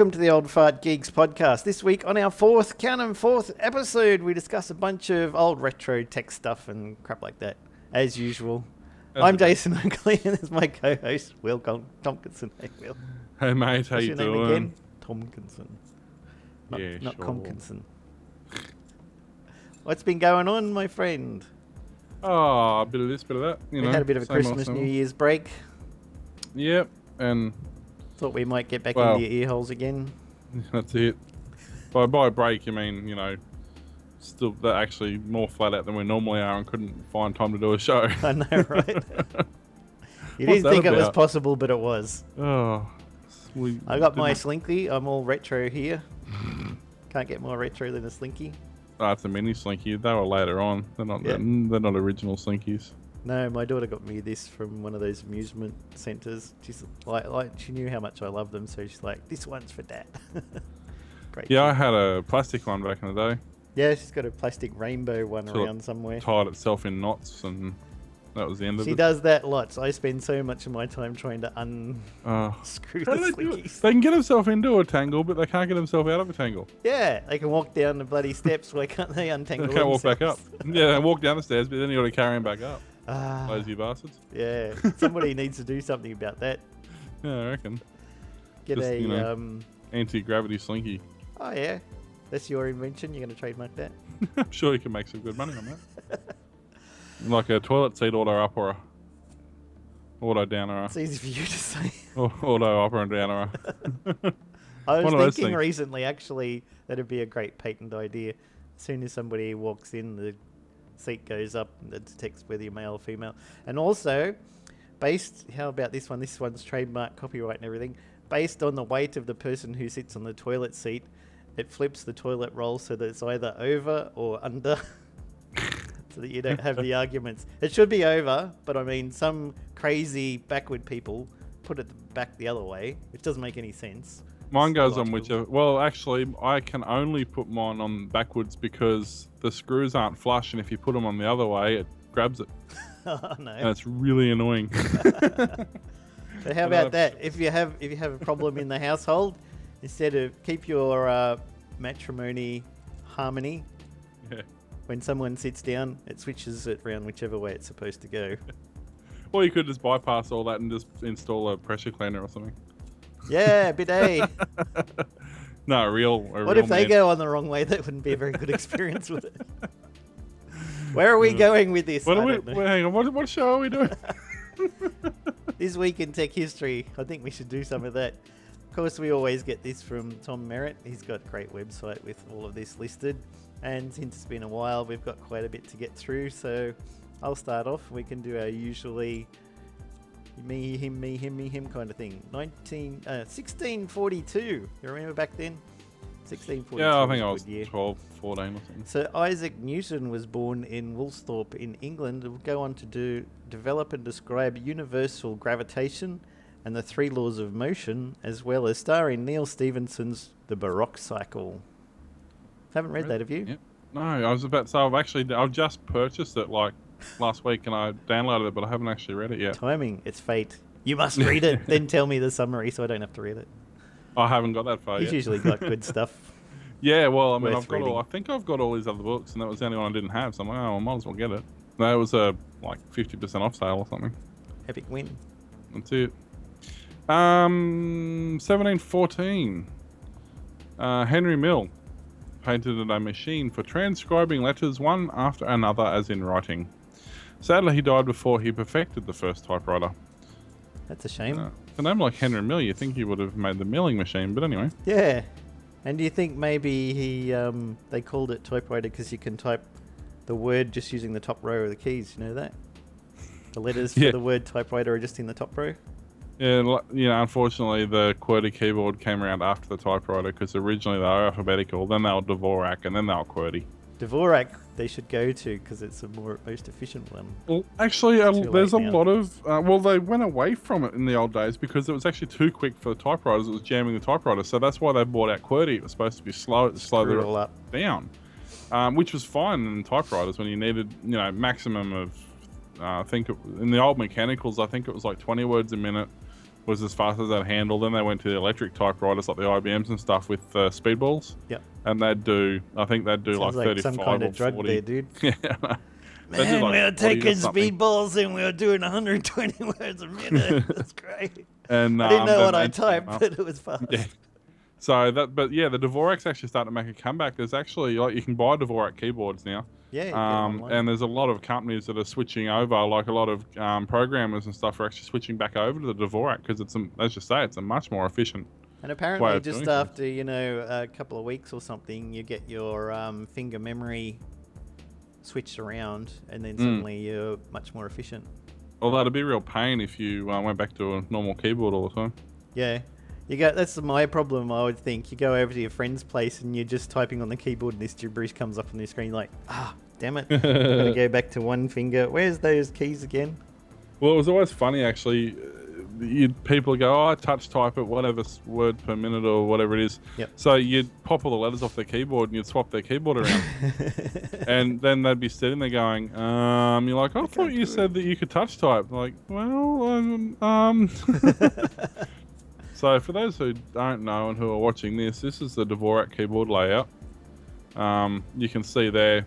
welcome to the old Fart Geeks podcast. This week on our fourth episode, we discuss a bunch of old retro tech stuff and crap like that, as usual. I'm Jason Oakley, and this is my co-host, Will Tompkinson. Hey, Will. Hey, mate, how you doing? What's your name again? Tompkinson. Not sure. Compkinson. What's been going on, my friend? Oh, a bit of this, bit of that. We had a bit of a Christmas, New Year's break. Yep, and... Thought we might get back into your ear holes again. That's it. By break, you mean, still they're actually more flat out than we normally are and couldn't find time to do a show. I know, right? You didn't think it was possible, but it was. Oh. I got my Slinky. I'm all retro here. Can't get more retro than a Slinky. Oh, it's a mini Slinky. They were later on. They're not original Slinkies. No, my daughter got me this from one of those amusement centres. She's like, she knew how much I love them, so she's like, "This one's for Dad." Great. Yeah, I had a plastic one back in the day. Yeah, she's got a plastic rainbow one around somewhere. Tied itself in knots, and that was the end of it. She does that lots. I spend so much of my time trying to unscrew the Slinkies. They can get themselves into a tangle, but they can't get themselves out of a tangle. Yeah, they can walk down the bloody steps. Why can't they untangle They can't walk themselves? back up. Yeah, they walk down the stairs, but then you got to carry them back up. Lazy bastards. Yeah, somebody needs to do something about that. Yeah, I reckon. Get anti-gravity Slinky. Oh yeah, that's your invention. You're going to trademark that? I'm sure you can make some good money on that. Like a toilet seat auto up or a auto down or a... It's easy for you to say. Auto up and down or a... I was thinking recently, actually, that'd be a great patent idea. As soon as somebody walks in, the seat goes up and it detects whether you're male or female. And also, how about this one? This one's trademark, copyright and everything. Based on the weight of the person who sits on the toilet seat, it flips the toilet roll so that it's either over or under, so that you don't have the arguments. It should be over, but I mean, some crazy backward people put it back the other way, which doesn't make any sense. Mine goes on whichever... Well, actually, I can only put mine on backwards because the screws aren't flush, and if you put them on the other way, it grabs it. Oh, no. And it's really annoying. So how about that? If you have a problem in the household, instead of keep your matrimony harmony, when someone sits down, it switches it around whichever way it's supposed to go. Or you could just bypass all that and just install a pressure cleaner or something. Yeah, bidet. No, what if they go on the wrong way? That wouldn't be a very good experience with it. Where are we going with this? Hang on, what show are we doing? This week in tech history. I think we should do some of that. Of course, we always get this from Tom Merritt. He's got a great website with all of this listed. And since it's been a while, we've got quite a bit to get through. So I'll start off. We can do our usually... me, him kind of thing. 1642. You remember back then? 1642. Yeah, I think I was 12, 14 or something. So Isaac Newton was born in Woolsthorpe in England. He'll go on to develop and describe universal gravitation and the three laws of motion, as well as star in Neil Stephenson's The Baroque Cycle. Haven't read that, have you? Yep. No, I was about to say, I've just purchased it like last week and I downloaded it, but I haven't actually read it yet. Timing, it's fate. You must read it, then tell me the summary so I don't have to read it. I haven't got that far yet. He's usually got good stuff. Yeah, well, I mean, I think I've got all these other books, and that was the only one I didn't have, so I'm like, oh, I might as well get it. That was a 50% off sale or something. Epic win. That's it. 1714. Henry Mill patented a machine for transcribing letters one after another as in writing. Sadly, he died before he perfected the first typewriter. That's a shame. For a name like Henry Mill, you think he would have made the milling machine, but anyway. Yeah. And do you think maybe they called it typewriter because you can type the word just using the top row of the keys? You know that? The letters for the word typewriter are just in the top row? Yeah, unfortunately, the QWERTY keyboard came around after the typewriter because originally they were alphabetical, then they were Dvorak, and then they were QWERTY. Dvorak they should go to because it's the most efficient one. Well, actually, there's a lot of... they went away from it in the old days because it was actually too quick for the typewriters. It was jamming the typewriter, so that's why they brought out QWERTY. It was supposed to be slow it all up down, which was fine in typewriters when you needed, maximum of... I think in the old mechanicals, I think it was like 20 words a minute was as fast as that handle. Then they went to the electric typewriters like the IBMs and stuff with speedballs. Yep. And they'd do, I think they'd do Sounds like 35 some kind or of drug 40. there, dude. Yeah. Man, like we were 40 or taking something. speedballs and we were doing 120 words a minute. That's great. And I didn't know then what I they came typed, up. but it was fast. Yeah. So that, but yeah, the Dvorak's actually starting to make a comeback. There's actually, like, you can buy Dvorak keyboards now. Yeah, you get them online. And there's a lot of companies that are switching over, like a lot of programmers and stuff are actually switching back over to the Dvorak because it's, as you say, it's a much more efficient And way apparently of just doing after, a couple of weeks or something, you get your finger memory switched around and then suddenly you're much more efficient. Although it'd be a real pain if you went back to a normal keyboard all the time. Yeah. That's my problem, I would think. You go over to your friend's place and you're just typing on the keyboard and this gibberish comes up on the screen like, damn it. I've got to go back to one finger. Where's those keys again? Well, it was always funny, actually. People go, I touch type it, whatever word per minute or whatever it is. Yep. So you'd pop all the letters off their keyboard and you'd swap their keyboard around. And then they'd be sitting there going, you're like, I thought you said that you could touch type. I'm like, well, So for those who don't know and who are watching this is the Dvorak keyboard layout. You can see there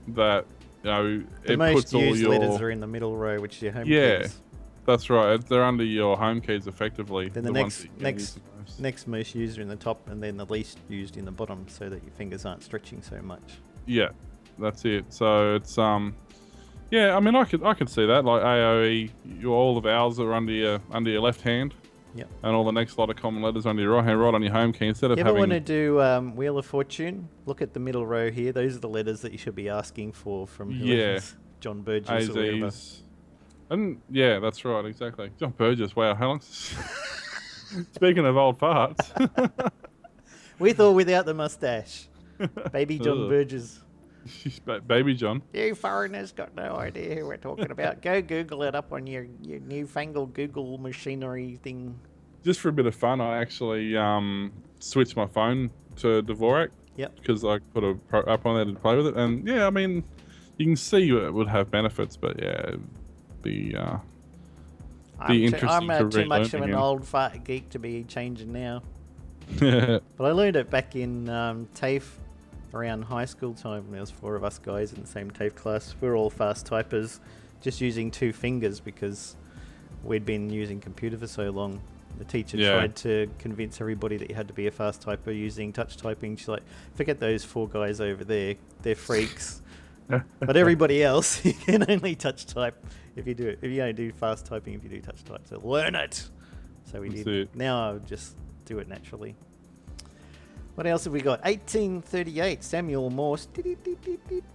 that, the it most puts all used your letters are in the middle row, which are your home keys. That's right. They're under your home keys effectively. Then the next most used are in the top, and then the least used in the bottom, so that your fingers aren't stretching so much. Yeah, that's it. So it's yeah. I mean, I could see that. Like AOE, all the vowels are under your left hand. Yep. And all the next lot of common letters under your right hand, right on your home key. Instead of you having. ever want to do Wheel of Fortune? Look at the middle row here. Those are the letters that you should be asking for from whoever's John Burgess or whatever. And yeah, that's right, exactly. John Burgess. Wow, how long? Speaking of old farts. With or without the mustache, baby John Burgess. Baby John. You foreigners got no idea who we're talking about. Go Google it up on your newfangled Google machinery thing. Just for a bit of fun, I actually switched my phone to Dvorak. Yep. Because I put a app on there to play with it, and yeah, I mean, you can see it would have benefits, but yeah, it'd be interesting I'm to too much of again. an old fart geek to be changing now. But I learned it back in TAFE around high school time. There was 4 of us guys in the same TAFE class. We were all fast typers, just using 2 fingers because we'd been using computer for so long. The teacher tried to convince everybody that you had to be a fast typer using touch typing. She's like, forget those 4 guys over there. They're freaks. But everybody else, you can only touch type if you do it. If you only do fast typing if you do touch type. So learn it. So we did. Now I just do it naturally. What else have we got? 1838, Samuel Morse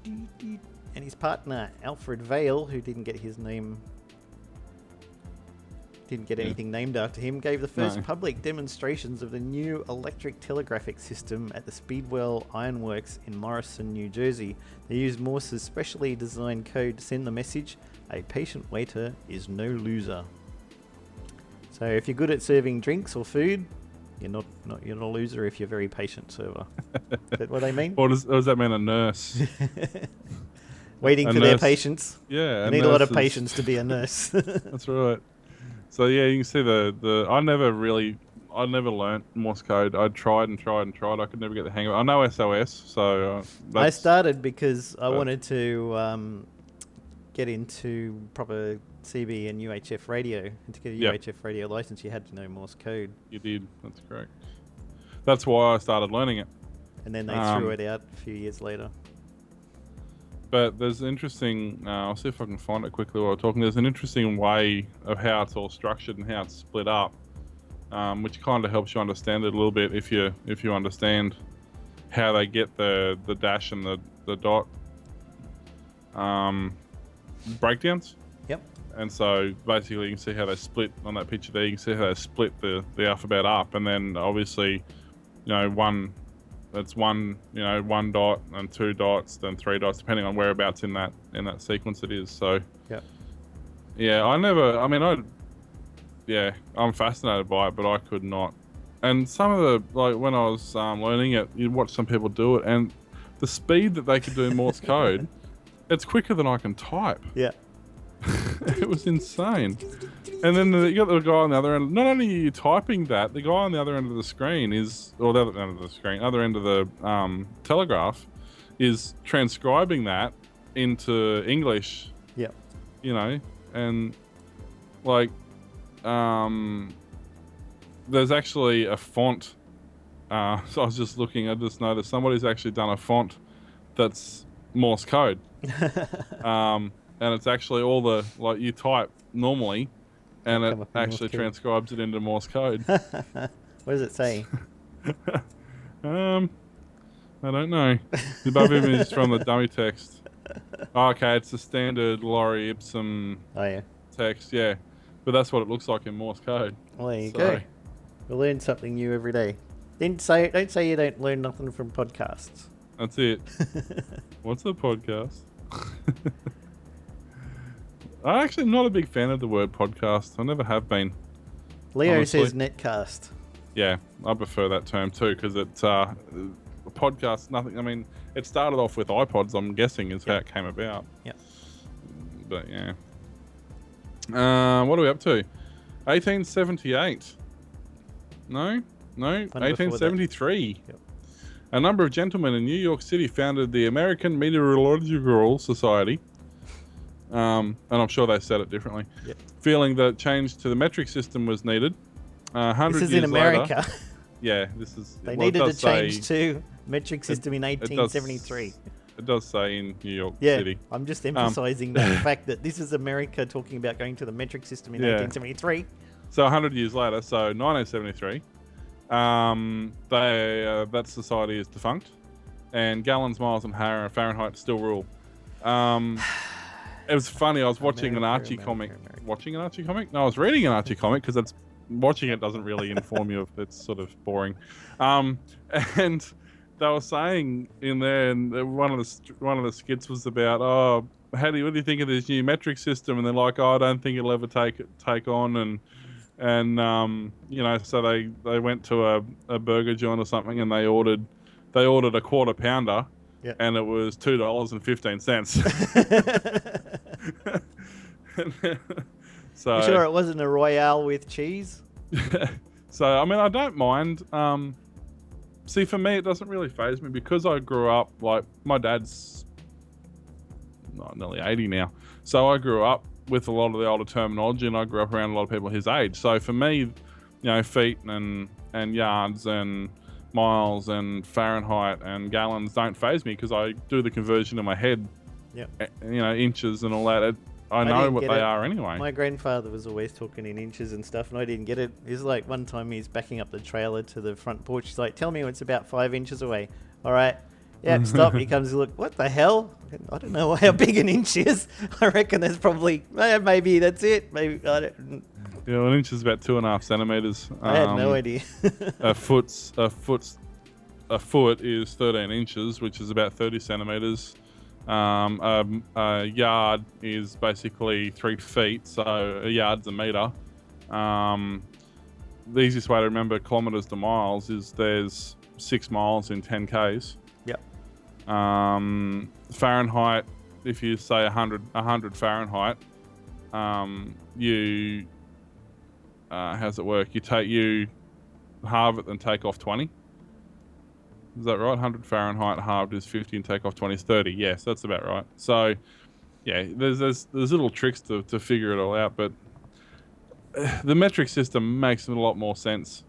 and his partner Alfred Vail, who didn't get anything named after him, gave the first public demonstrations of the new electric telegraphic system at the Speedwell Ironworks in Morrison, New Jersey. They used Morse's specially designed code to send the message, "A patient waiter is no loser." So if you're good at serving drinks or food, you're not a loser if you're a very patient server. Is that what they mean? What does that mean, a nurse? Waiting for their patients. Yeah. You need a lot of patience to be a nurse. That's right. So yeah, you can see I never learnt Morse code. I tried and tried and tried. I could never get the hang of it. I know SOS, so I started because I wanted to get into proper CB and UHF radio. And to get a UHF radio license, you had to know Morse code. You did. That's correct. That's why I started learning it. And then they threw it out a few years later. But there's an interesting, I'll see if I can find it quickly while we're talking. There's an interesting way of how it's all structured and how it's split up, which kind of helps you understand it a little bit if you understand how they get the dash and the dot breakdowns. Yep. And so basically you can see how they split on that picture there. You can see how they split the alphabet up, and then obviously, one dot and 2 dots, then 3 dots, depending on whereabouts in that sequence it is. So I'm fascinated by it, but I could not. And some of the, like when I was learning it, you'd watch some people do it, and the speed that they could do Morse code, it's quicker than I can type. Yeah. It was insane. And then you got the guy on the other end. Not only are you typing that, the guy on the other end of the screen other end of the telegraph, is transcribing that into English. Yeah. You know, and like, there's actually a font. So I was just looking. I just noticed somebody's actually done a font that's Morse code. And it's actually all the, like, you type normally, and it actually transcribes it into Morse code. What does it say? I don't know. The above image is from the dummy text. Oh, okay, it's the standard Laurie Ipsum text, yeah. But that's what it looks like in Morse code. Well, there you go. We learn something new every day. Don't say you don't learn nothing from podcasts. That's it. What's a podcast? I'm actually not a big fan of the word podcast. I never have been. Leo honestly. says netcast. Yeah, I prefer that term too, because it's a podcast. Nothing. I mean, it started off with iPods. I'm guessing is how it came about. Yeah. But yeah. What are we up to? 1878. No, 1873. Yep. A number of gentlemen in New York City founded the American Meteorological Society. And I'm sure they said it differently. Yep. Feeling that change to the metric system was needed. 100 this is years in America. Later, yeah, this is. They needed to change to metric system in 1873. It does say in New York Yeah, City. I'm just emphasizing that fact that this is America talking about going to the metric system in 1873. So 100 years later, so 1973, that society is defunct, and gallons, miles, and Fahrenheit still rule. It was funny. I was watching an Archie comic. Watching an Archie comic? No, I was reading an Archie comic because watching it doesn't really inform you. It's sort of boring. And they were saying in there, and one of the skits was about, what do you think of this new metric system? And they're like, I don't think it'll ever take on. And so they went to a burger joint or something, and they ordered a quarter pounder. Yep. And it was $2.15. So you sure it wasn't a Royale with cheese? So I mean, I don't mind. See, for me, it doesn't really faze me because I grew up, like, my dad's nearly 80 now. So I grew up with a lot of the older terminology, and I grew up around a lot of people his age. So for me, feet and yards and miles and Fahrenheit and gallons don't faze me because I do the conversion in my head. Yep. Inches and all that. I know what they are anyway. My grandfather was always talking in inches and stuff, and I didn't get it. It's like one time he's backing up the trailer to the front porch. He's like, "Tell me it's about 5 inches away." All right. Yeah, stop. He comes and look, what the hell? I don't know how big an inch is. I reckon there's probably, maybe that's it. Maybe, I don't. Yeah, an inch is about 2.5 centimeters. I had no idea. a foot is 13 inches, which is about 30 centimeters. A yard is basically 3 feet, so a yard's a meter. The easiest way to remember kilometers to miles is there's 6 miles in 10 Ks. Yep. Fahrenheit, if you say 100 Fahrenheit, you how's it work? You halve it and take off 20. Is that right? 100 Fahrenheit halved is 50 and take off 20 is 30. Yes, that's about right. So, yeah, there's little tricks to figure it all out, but the metric system makes a lot more sense.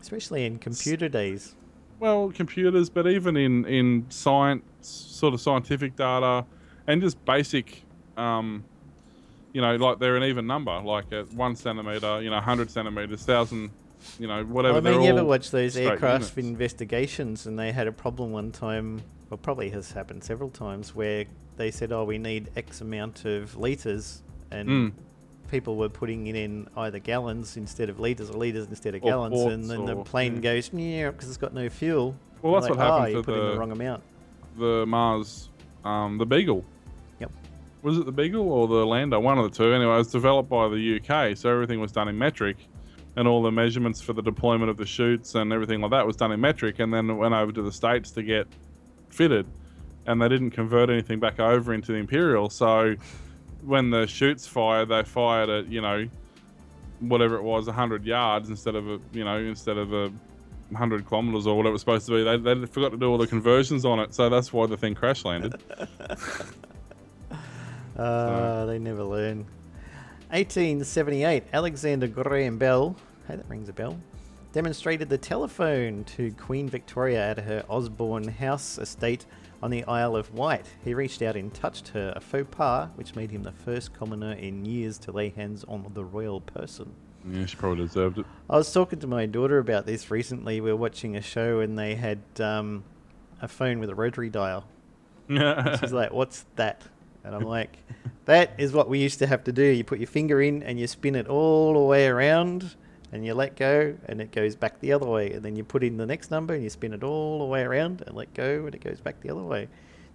Especially in computer days. Well, computers, but even in science, sort of scientific data, and just basic, like they're an even number, like at 1 centimeter, 100 centimeters, 1,000, whatever. Well, I mean, you ever watch those aircraft investigations, and they had a problem one time, or probably has happened several times, where they said, we need X amount of litres, and people were putting it in either gallons instead of litres, or litres instead of gallons, and then the plane goes, because it's got no fuel. Well, that's what happened to put in the wrong amount. The Mars, the Beagle. Yep. Was it the Beagle or the Lander? One of the two. Anyway, it was developed by the UK, so everything was done in metric, and all the measurements for the deployment of the chutes and everything like that was done in metric, and then it went over to the States to get fitted, and they didn't convert anything back over into the imperial, so when the chutes fired, they fired at, whatever it was, 100 yards instead of a 100 kilometers or whatever it was supposed to be. They forgot to do all the conversions on it, so that's why the thing crash landed. They never learn. 1878, Alexander Graham Bell, hey, that rings a bell, demonstrated the telephone to Queen Victoria at her Osborne House estate on the Isle of Wight. He reached out and touched her, a faux pas, which made him the first commoner in years to lay hands on the royal person. Yeah, she probably deserved it. I was talking to my daughter about this recently. We were watching a show and they had a phone with a rotary dial. She's like, what's that? And I'm like, that is what we used to have to do. You put your finger in and you spin it all the way around and you let go and it goes back the other way. And then you put in the next number and you spin it all the way around and let go and it goes back the other way.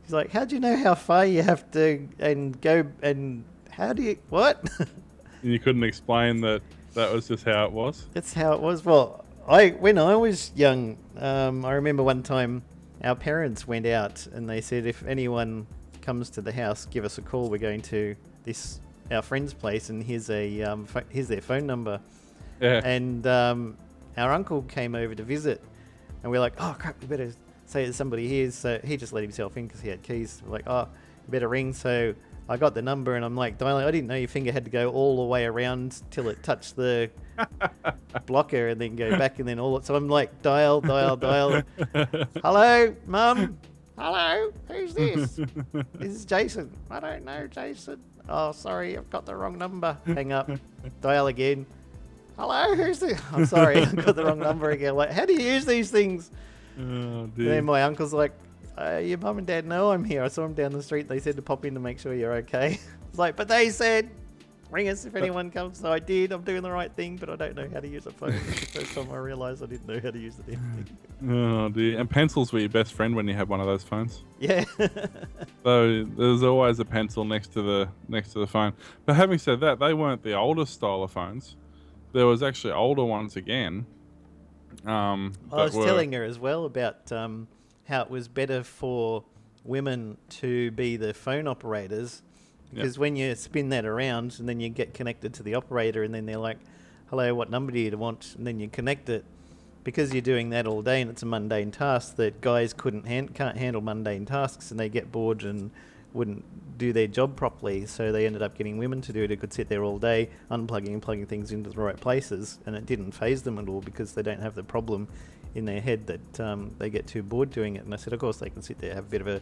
She's like, how do you know how far you have to and go and how do you, what? And you couldn't explain that was just how it was? That's how it was. Well, when I was young, I remember one time our parents went out and they said, if anyone comes to the house, give us a call. We're going to our friend's place, and here's their phone number. Yeah. And our uncle came over to visit, and we're like, oh crap, we better say there's somebody here. So he just let himself in because he had keys. We're like, oh, you better ring. So I got the number, and I'm like dialing. I didn't know your finger had to go all the way around till it touched the blocker, and then go back, and then so I'm like dial. Hello, Mum. Hello, who's this? This is Jason. I don't know, Jason. Oh, sorry, I've got the wrong number. Hang up. Dial again. Hello, who's this? I'm sorry, I've got the wrong number again. Like, how do you use these things? Oh, dear. Then my uncle's like, your mum and dad know I'm here. I saw them down the street. They said to pop in to make sure you're okay. It's like, but they said, ring us if anyone comes. So I did. I'm doing the right thing, but I don't know how to use a phone. It's the first time I realised I didn't know how to use the damn thing. Oh dear. And pencils were your best friend when you had one of those phones. Yeah. So there's always a pencil next to the phone. But having said that, they weren't the oldest style of phones. There was actually older ones again. I was telling her as well about how it was better for women to be the phone operators. Because when you spin that around and then you get connected to the operator and then they're like, hello, what number do you want? And then you connect it. Because you're doing that all day and it's a mundane task that guys can't handle mundane tasks and they get bored and wouldn't do their job properly. So they ended up getting women to do it who could sit there all day unplugging and plugging things into the right places. And it didn't faze them at all because they don't have the problem in their head that they get too bored doing it. And I said, of course, they can sit there, have a bit of a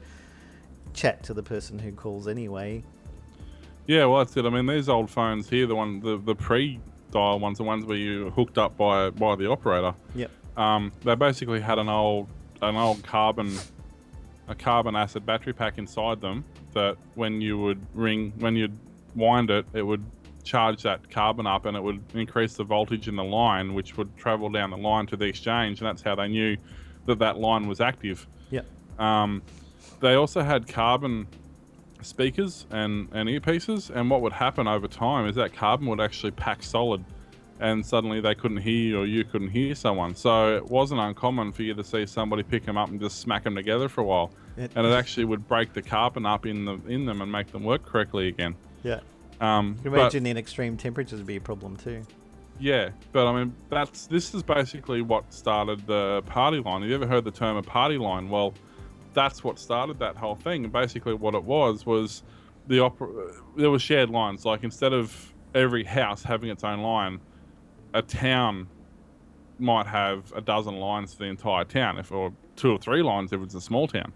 chat to the person who calls anyway. Yeah, well, that's it. I mean, these old phones here, the pre-dial ones, the ones where you hooked up by the operator. Yep. They basically had an old carbon acid battery pack inside them that when you'd wind it, it would charge that carbon up and it would increase the voltage in the line, which would travel down the line to the exchange, and that's how they knew that line was active. Yep. They also had carbon speakers and earpieces, and what would happen over time is that carbon would actually pack solid and suddenly they couldn't hear you or you couldn't hear someone. So it wasn't uncommon for you to see somebody pick them up and just smack them together for a while. And it actually would break the carbon up in them and make them work correctly again. Yeah. You can imagine in extreme temperatures would be a problem too. Yeah, but I mean, this is basically what started the party line. Have you ever heard the term a party line? Well, that's what started that whole thing. And basically what it was there were shared lines. Like instead of every house having its own line, a town might have a dozen lines for the entire town, or 2 or 3 lines if it's a small town.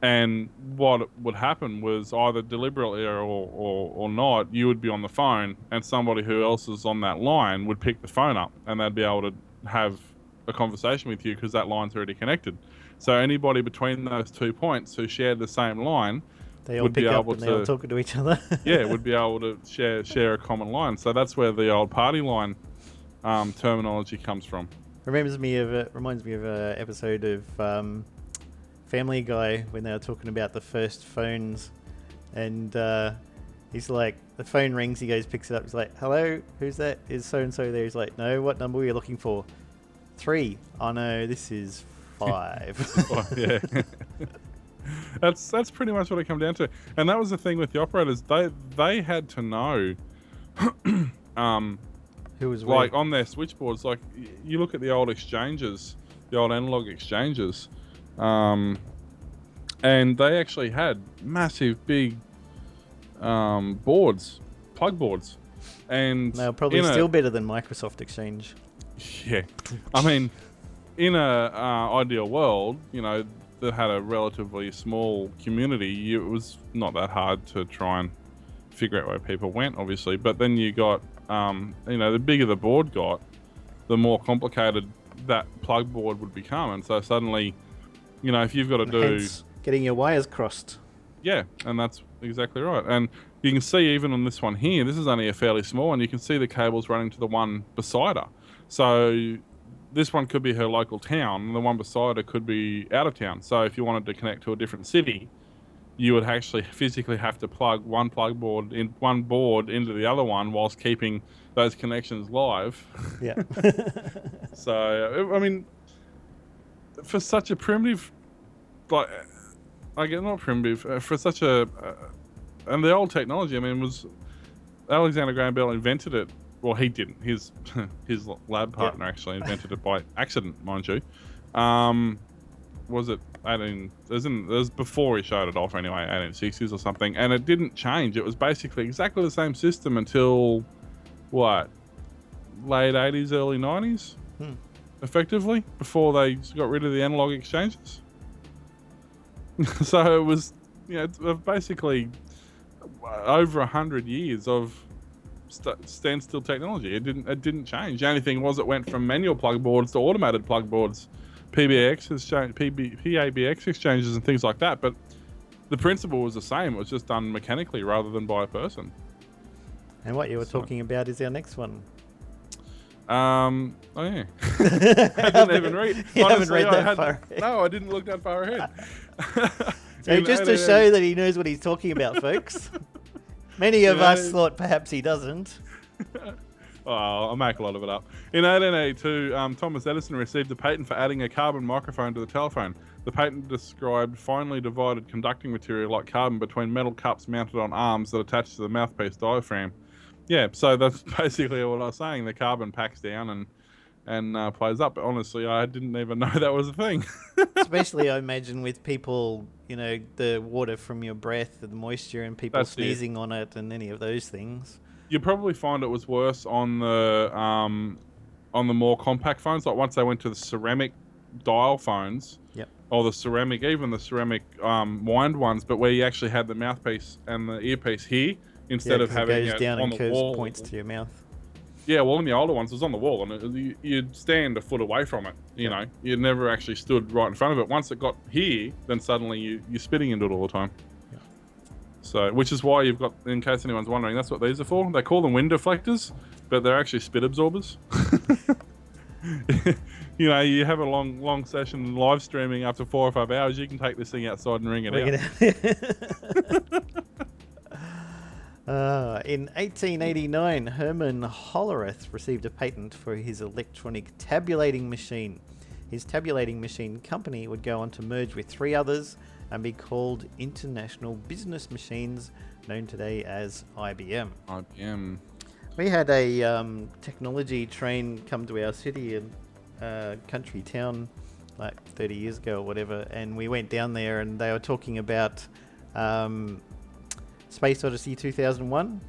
And what would happen was either deliberately or not, you would be on the phone and somebody who else is on that line would pick the phone up and they'd be able to have a conversation with you because that line's already connected. So anybody between those 2 points who shared the same line they all pick up and they're all talking to each other. Yeah, would be able to share a common line. So that's where the old party line terminology comes from. Reminds me of an episode of Family Guy when they were talking about the first phones, and he's like, the phone rings, he goes, picks it up, he's like, hello, who's that? Is so and so there? He's like, no, what number were you looking for? 3. Oh no, this is 5. Yeah. That's pretty much what it come down to. And that was the thing with the operators. They had to know who was like on their switchboards. Like you look at the old exchanges, the old analog exchanges, and they actually had massive big boards, plug boards, and they're probably still better than Microsoft Exchange. Yeah, I mean, in a ideal world, that had a relatively small community, it was not that hard to try and figure out where people went, obviously. But then you got, the bigger the board got, the more complicated that plug board would become. And so suddenly, if you've got to do... Hence, getting your wires crossed. Yeah, and that's exactly right. And you can see even on this one here, this is only a fairly small one, you can see the cables running to the one beside her. So this one could be her local town, and the one beside her could be out of town. So if you wanted to connect to a different city, you would actually physically have to plug one board into the other one whilst keeping those connections live. Yeah. So, I mean, for such a primitive, for such a, and the old technology, I mean, was Alexander Graham Bell invented it. Well, he didn't. His lab partner actually invented it by accident, mind you. Was it 18? It was before he showed it off anyway, 1860s or something, and it didn't change. It was basically exactly the same system until what, late 80s, early 90s, effectively, before they got rid of the analog exchanges. So it was, basically over 100 years of standstill technology. It didn't change. The only thing was it went from manual plug boards to automated plug boards, PABX exchanges and things like that. But the principle was the same. It was just done mechanically rather than by a person. And what you were talking about is our next one. Oh yeah. I didn't even read. You haven't read that far ahead. No, I didn't look that far ahead. So just to show that he knows what he's talking about, folks. Many of us thought perhaps he doesn't. Oh, I'll make a lot of it up. In 1882, Thomas Edison received a patent for adding a carbon microphone to the telephone. The patent described finely divided conducting material like carbon between metal cups mounted on arms that attach to the mouthpiece diaphragm. Yeah, so that's basically what I was saying. The carbon packs down and plays up. But honestly, I didn't even know that was a thing. Especially, I imagine, with people, the water from your breath, the moisture, and people sneezing on it, and any of those things. You probably find it was worse on the more compact phones. Like once they went to the ceramic dial phones, or the ceramic wind ones, but where you actually had the mouthpiece and the earpiece here instead of having it down on and the wall. Points to your mouth. Yeah, well, in the older ones, it was on the wall, and you'd stand a foot away from it. You never actually stood right in front of it. Once it got here, then suddenly you're spitting into it all the time. Yeah. So, which is why you've got, in case anyone's wondering, that's what these are for. They call them wind deflectors, but they're actually spit absorbers. You have a long session live streaming after 4 or 5 hours. You can take this thing outside and ring it out. In 1889, Herman Hollerith received a patent for his electronic tabulating machine. His tabulating machine company would go on to merge with 3 others and be called International Business Machines, known today as IBM. IBM. We had a technology train come to our city in country town like 30 years ago or whatever, and we went down there and they were talking about Space Odyssey 2001.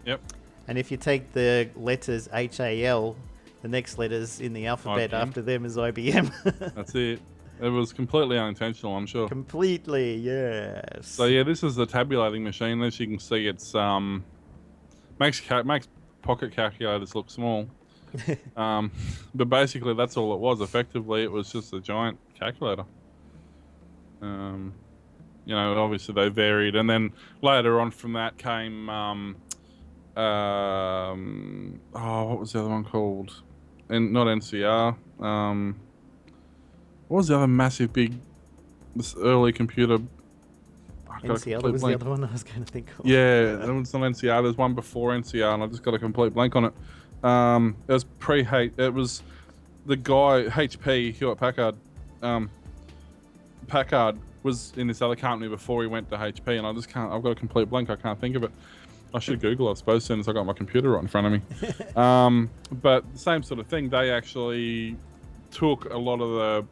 Yep. And if you take the letters HAL, the next letters in the alphabet IBM. After them is IBM. That's it. It was completely unintentional, I'm sure. Completely, yes. So yeah, this is the tabulating machine. As you can see, it's makes pocket calculators look small. But basically, that's all it was. Effectively, it was just a giant calculator. Obviously they varied, and then later on from that came what was the other one called? And not NCR. What was the other massive big this early computer? NCR was the other one I was going to think of. Yeah, it was not NCR. There's one before NCR, and I just got a complete blank on it. It was It was the guy HP Hewlett Packard. Packard was in this other company before he went to HP, and I just can't. I've got a complete blank. I can't think of it. I should Google, I suppose, as soon as I got my computer right in front of me. But same sort of thing. They actually took a lot of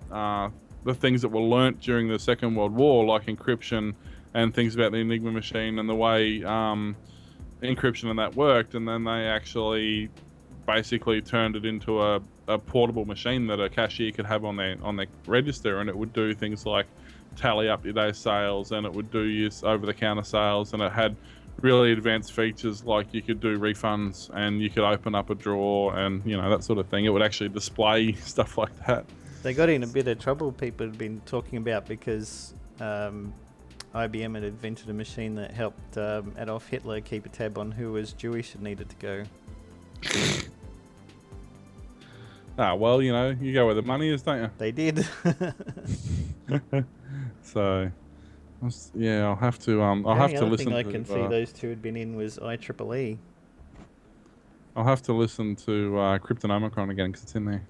the things that were learnt during the Second World War, like encryption and things about the Enigma machine and the way encryption and that worked, and then they actually basically turned it into a portable machine that a cashier could have on their register, and it would do things like tally up your day's sales, and it would do your over-the-counter sales, and it had really advanced features like you could do refunds and you could open up a drawer and that sort of thing. It would actually display stuff like that. They got in a bit of trouble, people had been talking about, because IBM had invented a machine that helped Adolf Hitler keep a tab on who was Jewish and needed to go. Well, you go where the money is, don't you? They did. So, yeah, I'll have to. I'll have to listen. The only thing I can see those two had been in was IEEE. I'll have to listen to Cryptonomicon again because it's in there.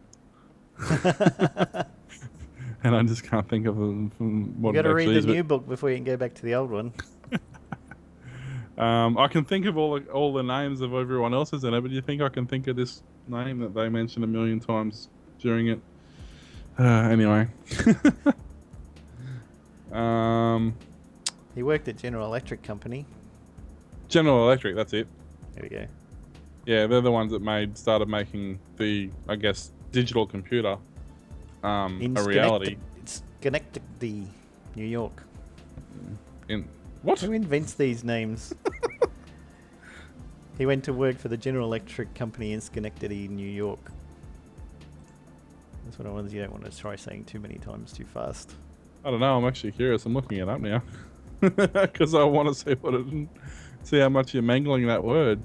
And I just can't think of what you it got to actually read is. the new book before you can go back to the old one. I can think of all the names of everyone else's in it, but do you think I can think of this name that they mentioned a million times during it? Anyway. He worked at General Electric Company. General Electric, that's it. There we go. Yeah, they're the ones that started making the, I guess, digital computer a reality. It's Schenectady, New York. In what? Who invents these names? He went to work for the General Electric Company in Schenectady, New York. That's what I wanted. You don't want to try saying too many times too fast. I don't know. I'm actually curious. I'm looking it up now because I want to see how much you're mangling that word.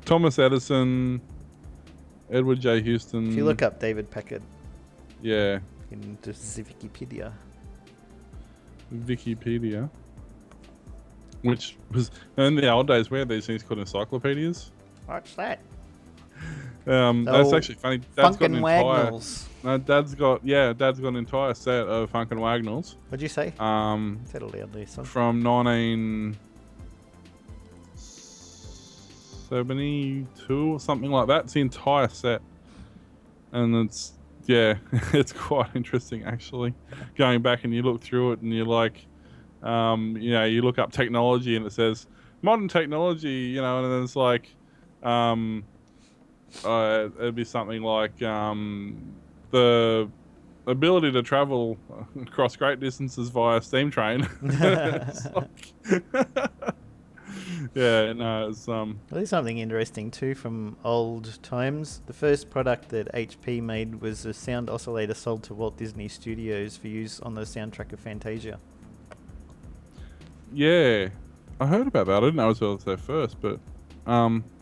Thomas Edison, Edward J. Houston. If you look up David Packard, yeah, in this Wikipedia, which was in the old days, we had these things called encyclopedias. What's that? That's actually funny. Dad's got an entire. Wagnalls. No, Dad's got an entire set of Funk and Wagnalls. What'd you say? Said it loudly, son. From 1972 or something like that. It's the entire set, and it's quite interesting actually. Going back and you look through it and you're like, you look up technology and it says modern technology, and then it's like, it'd be something like the ability to travel across great distances via steam train. It's like it's Well, there's something interesting too from old times. The first product that HP made was a sound oscillator sold to Walt Disney Studios for use on the soundtrack of Fantasia. Yeah, I heard about that. I didn't know it was their first, but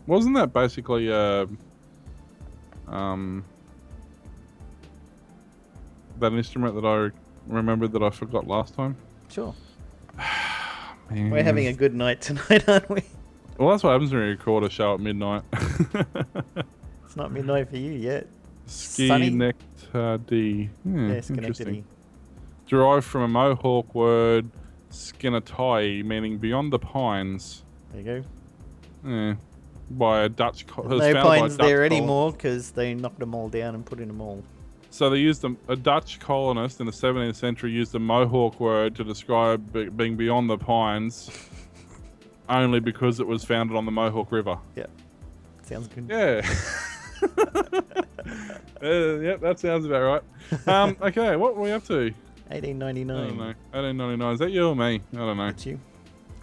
wasn't that basically that instrument that I remembered that I forgot last time? Sure. Man. We're having a good night tonight, aren't we? Well, that's what happens when you record a show at midnight. It's not midnight for you yet. Schenectady. Schenectady. Derived from a Mohawk word, Schenectady, meaning beyond the pines. There you go. Yeah. By a Dutch... No pines there anymore because they knocked them all down and put in a mall. So they used a Dutch colonist in the 17th century used a Mohawk word to describe being beyond the pines only because it was founded on the Mohawk River. Yeah. Sounds good. Yeah. Yep, that sounds about right. Okay, what were we up to? 1899. I don't know. 1899. Is that you or me? I don't know. It's you.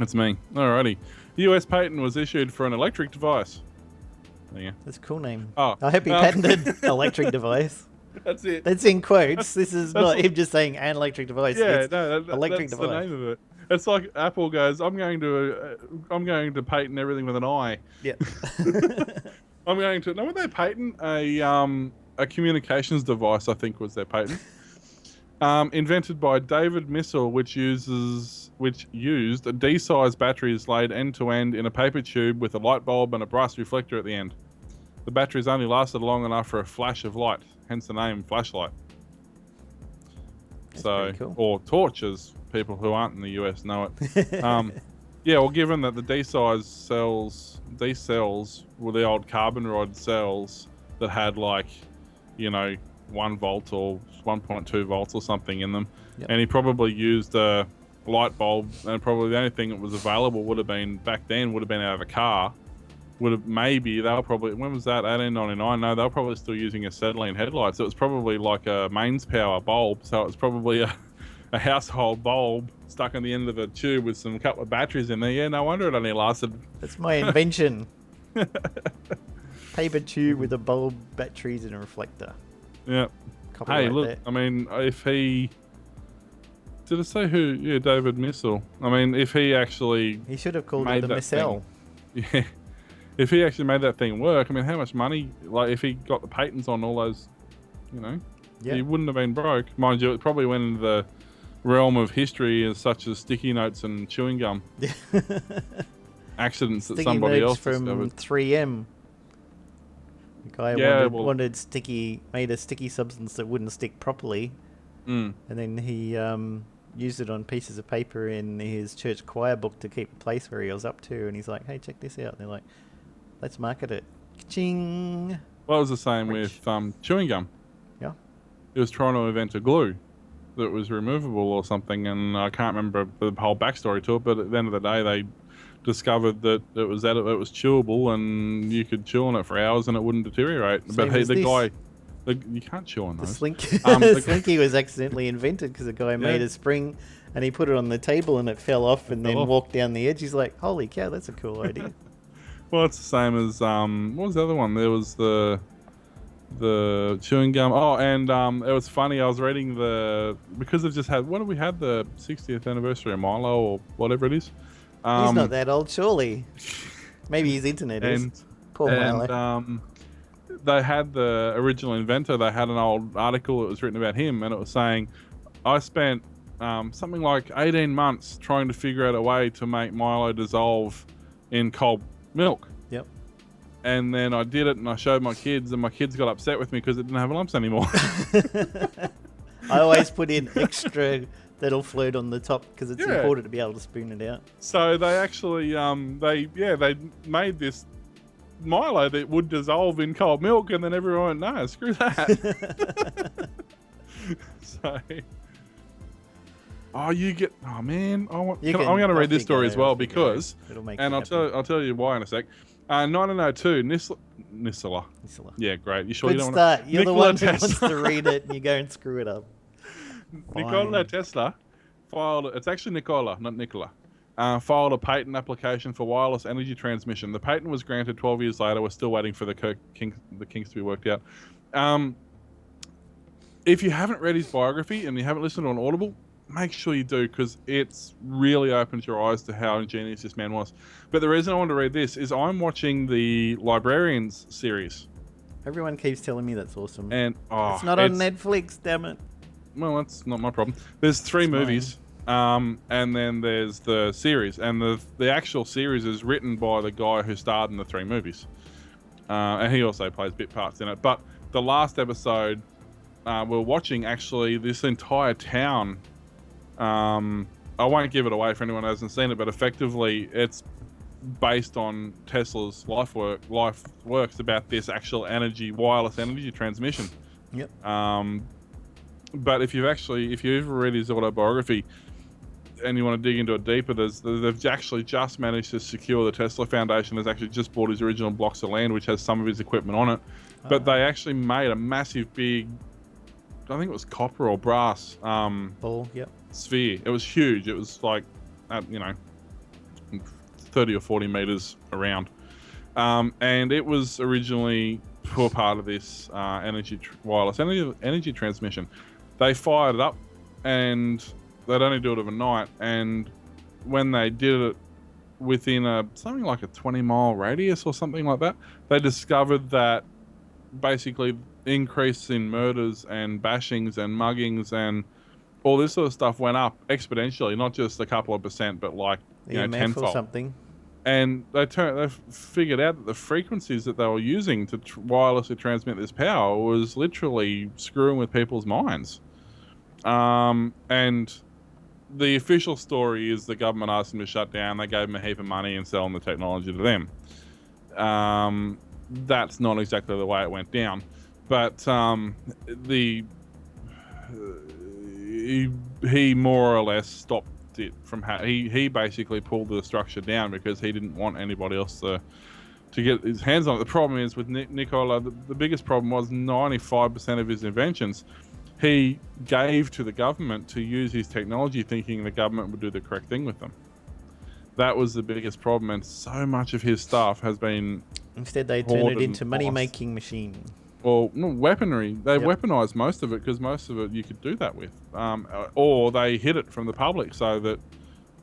It's me. Alrighty. The US patent was issued for an electric device. There you go. That's a cool name. Oh. I hope he patented electric device. That's it. That's in quotes. This is not him just saying an electric device. Yeah, it's electric device. The name of it. It's like Apple goes, I'm going to patent everything with an I. Yeah. I'm going to. No, would they patent a communications device? I think was their patent. Invented by David Missel, which used D-sized batteries laid end to end in a paper tube with a light bulb and a brass reflector at the end. The batteries only lasted long enough for a flash of light, hence the name flashlight. That's pretty cool. Or torches. People who aren't in the US know it. Yeah, well, given that the D-size cells, these cells were the old carbon rod cells that had 1 volt or 1.2 volts or something in them, and he probably used a light bulb, and probably the only thing that was available would have been out of a car. When was that? 1899? No, they were probably still using acetylene headlights. It was probably like a mains power bulb, so it was probably a household bulb stuck on the end of a tube with some couple of batteries in there. Yeah, no wonder it only lasted. That's my invention. Paper tube with a bulb, batteries, and a reflector. Yeah. Hey, look, there. I mean, if he... Did it say who? Yeah, David Missel. I mean, if he actually... He should have called it the Missel. Yeah. If he actually made that thing work, I mean, how much money... if he got the patents on all those, he wouldn't have been broke. Mind you, it probably went into the realm of history such as sticky notes and chewing gum. Accidents that somebody else discovered. 3M. The guy made a sticky substance that wouldn't stick properly, and then he used it on pieces of paper in his church choir book to keep the place where he was up to, and he's like, hey, check this out. And they're like, let's market it. Ka-ching! Well, it was the same with chewing gum. Yeah. He was trying to invent a glue that was removable or something, and I can't remember the whole backstory to it, but at the end of the day, they discovered that it was chewable, and you could chew on it for hours and it wouldn't deteriorate. Same but you can't chew on those. The Slinky was accidentally invented because a guy made a spring and he put it on the table and it fell off and then walked down the edge. He's like, holy cow, that's a cool idea. Well, it's the same as what was the other one? There was the chewing gum. Oh, and it was funny. I was reading because they've just had we had the 60th anniversary of Milo or whatever it is. He's not that old, surely. Maybe his internet is. Poor Milo. They had the original inventor. They had an old article that was written about him, and it was saying, I spent something like 18 months trying to figure out a way to make Milo dissolve in cold milk. Yep. And then I did it, and I showed my kids, and my kids got upset with me because it didn't have lumps anymore. I always put in extra that'll float on the top because it's important to be able to spoon it out. So they actually, they made this Milo that would dissolve in cold milk, and then everyone went, no, screw that. I'm going to read this story as well because, and I'll tell you why in a sec. 1902, Nikola. Yeah, great. You sure Good you don't start. want You're the one who wants to read it, and you go and screw it up. Nikola Tesla it's actually Nikola, not Nikola, filed a patent application for wireless energy transmission. The patent was granted 12 years later. We're still waiting for the kinks to be worked out. If you haven't read his biography and you haven't listened to an Audible, make sure you do, because it's really opens your eyes to how ingenious this man was. But the reason I want to read this is I'm watching the Librarians series. Everyone keeps telling me that's awesome. And it's not on Netflix, damn it. Well, that's not my problem. There's 3 movies, and then there's the series, and the actual series is written by the guy who starred in the 3 movies, and he also plays bit parts in it. But the last episode we're watching, actually, this entire town. I won't give it away for anyone who hasn't seen it, but effectively, it's based on Tesla's life works about this actual wireless energy transmission. Yep. But if you ever read his autobiography and you want to dig into it deeper, they've actually just managed to secure the Tesla Foundation has actually just bought his original blocks of land, which has some of his equipment on it. But they actually made a massive big, I think it was copper or brass ball, sphere. It was huge. It was like, 30 or 40 meters around. And it was originally for part of this wireless energy transmission. They fired it up, and they'd only do it overnight. And when they did it within something like a 20-mile radius or something like that, they discovered that basically increase in murders and bashings and muggings and all this sort of stuff went up exponentially, not just a couple of percent, but like tenfold or something. And they figured out that the frequencies that they were using to wirelessly transmit this power was literally screwing with people's minds. And the official story is the government asked them to shut down. They gave them a heap of money and selling the technology to them. That's not exactly the way it went down, but he more or less stopped it from he basically pulled the structure down because he didn't want anybody else to get his hands on it. The problem is with Nikola, the biggest problem was 95% of his inventions he gave to the government to use his technology, thinking the government would do the correct thing with them. That was the biggest problem, and so much of his stuff has been instead they turn it into money-making machine. Well, no, weaponry. They weaponized most of it because most of it you could do that with, or they hid it from the public so that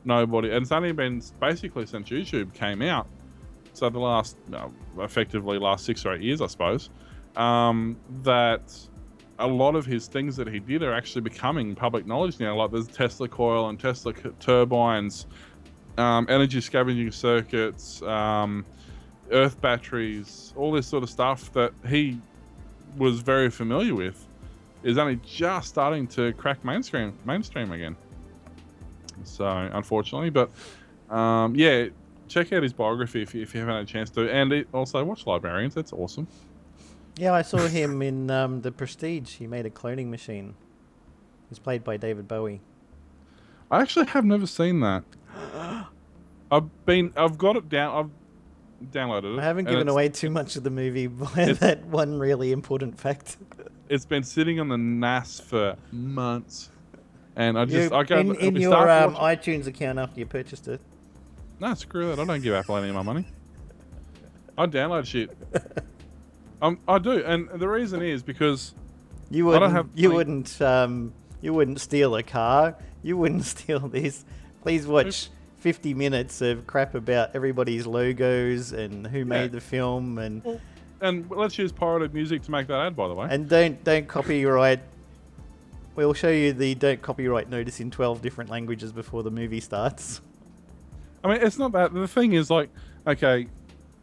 nobody. And it's only been basically since YouTube came out, so the last, effectively last 6 or 8 years, I suppose, that a lot of his things that he did are actually becoming public knowledge now. Like there's Tesla coil and Tesla turbines, energy scavenging circuits, earth batteries, all this sort of stuff that he was very familiar with is only just starting to crack mainstream again. So unfortunately, but check out his biography if you haven't had a chance to, and also watch Librarians. That's awesome. Yeah, I saw him in The Prestige. He made a cloning machine. It was played by David Bowie. I actually have never seen that. I've got it down. I've downloaded it. I haven't given away too much of the movie by that one really important fact. It's been sitting on the NAS for months, and in your iTunes account after you purchased it. No, screw that. I don't give Apple any of my money. I download shit. I do, and the reason is because you wouldn't steal a car. You wouldn't steal this. Please watch 50 minutes of crap about everybody's logos and who made the film, and let's use pirated music to make that ad, by the way. And don't copyright. We'll show you the don't copyright notice in 12 different languages before the movie starts. I mean, it's not that. The thing is, like, okay,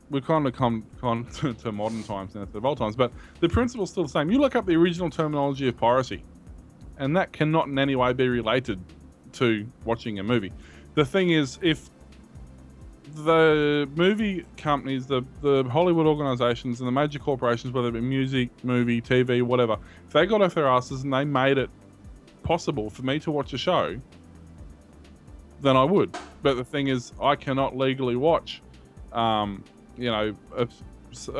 we've kind of come to modern times now instead of old times, but the principle's still the same. You look up the original terminology of piracy, and that cannot in any way be related to watching a movie. The thing is, if the movie companies, the Hollywood organizations and the major corporations, whether it be music, movie, TV, whatever, if they got off their asses and they made it possible for me to watch a show, then I would. But the thing is, I cannot legally watch a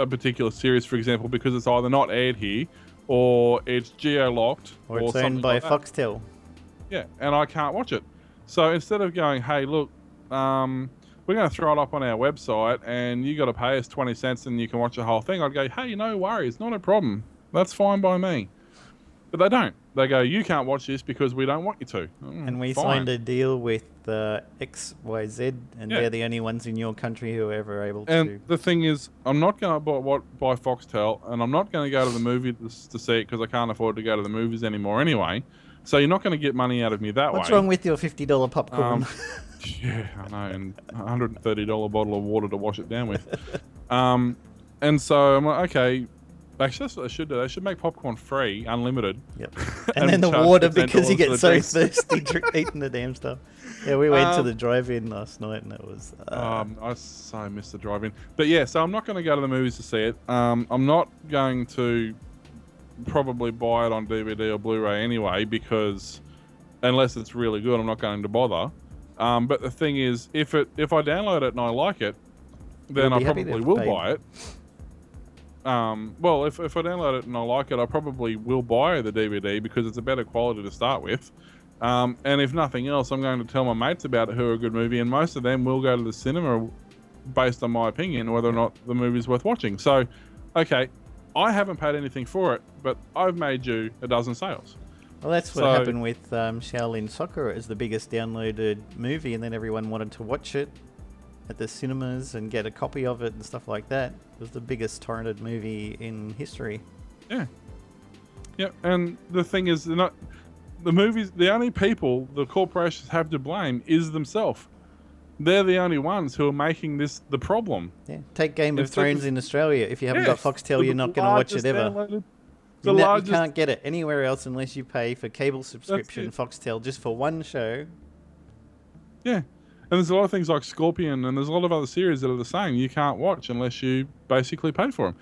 particular series, for example, because it's either not aired here or it's geo-locked or it's owned by Foxtel. Yeah, and I can't watch it. So instead of going, hey, look, we're going to throw it up on our website and you got to pay us 20 cents and you can watch the whole thing, I'd go, hey, no worries, not a problem. That's fine by me. But they don't. They go, you can't watch this because we don't want you to. And we signed a deal with XYZ, and they're the only ones in your country who are ever able to. And the thing is, I'm not going to buy Foxtel, and I'm not going to go to the movie to see it because I can't afford to go to the movies anymore anyway. So you're not going to get money out of me that way. What's wrong with your $50 popcorn? Yeah, I know, and $130 bottle of water to wash it down with. And so I'm like, okay. Actually, that's what they should do. They should make popcorn free, unlimited. Yep. And then the water, because you get so thirsty eating the damn stuff. Yeah, we went to the drive-in last night, and it was... I so missed the drive-in. But yeah, so I'm not going to go to the movies to see it. I'm not going to probably buy it on DVD or Blu-ray anyway, because unless it's really good, I'm not going to bother. But the thing is, if I download it and I like it, then I probably will buy it. Well, if I download it and I like it, I probably will buy the DVD because it's a better quality to start with. And if nothing else, I'm going to tell my mates about it who are a good movie, and most of them will go to the cinema based on my opinion whether or not the movie's worth watching. So, okay, I haven't paid anything for it, but I've made you a dozen sales. Well, that's what happened with Shaolin Soccer. It was the biggest downloaded movie, and then everyone wanted to watch it at the cinemas and get a copy of it and stuff like that. It was the biggest torrented movie in history. Yeah. Yeah, and the thing is, they're not the movies. The only people the corporations have to blame is themselves. They're the only ones who are making this the problem. Yeah. Take Game of Thrones in Australia. If you haven't got Foxtel, you're not going to watch it ever. You can't get it anywhere else unless you pay for cable subscription, Foxtel, just for one show. Yeah. And there's a lot of things like Scorpion, and there's a lot of other series that are the same. You can't watch unless you basically pay for them.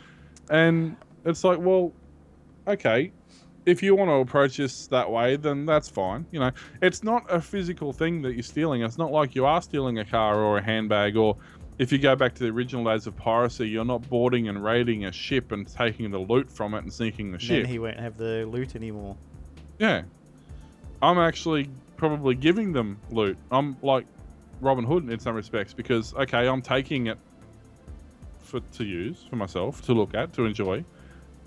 And it's like, well, okay, if you want to approach this that way, then that's fine. You know, it's not a physical thing that you're stealing. It's not like you are stealing a car or a handbag, or if you go back to the original days of piracy, you're not boarding and raiding a ship and taking the loot from it and sinking the ship. Then he won't have the loot anymore. Yeah. I'm actually probably giving them loot. I'm like Robin Hood in some respects, because okay, I'm taking it to use for myself, to look at, to enjoy,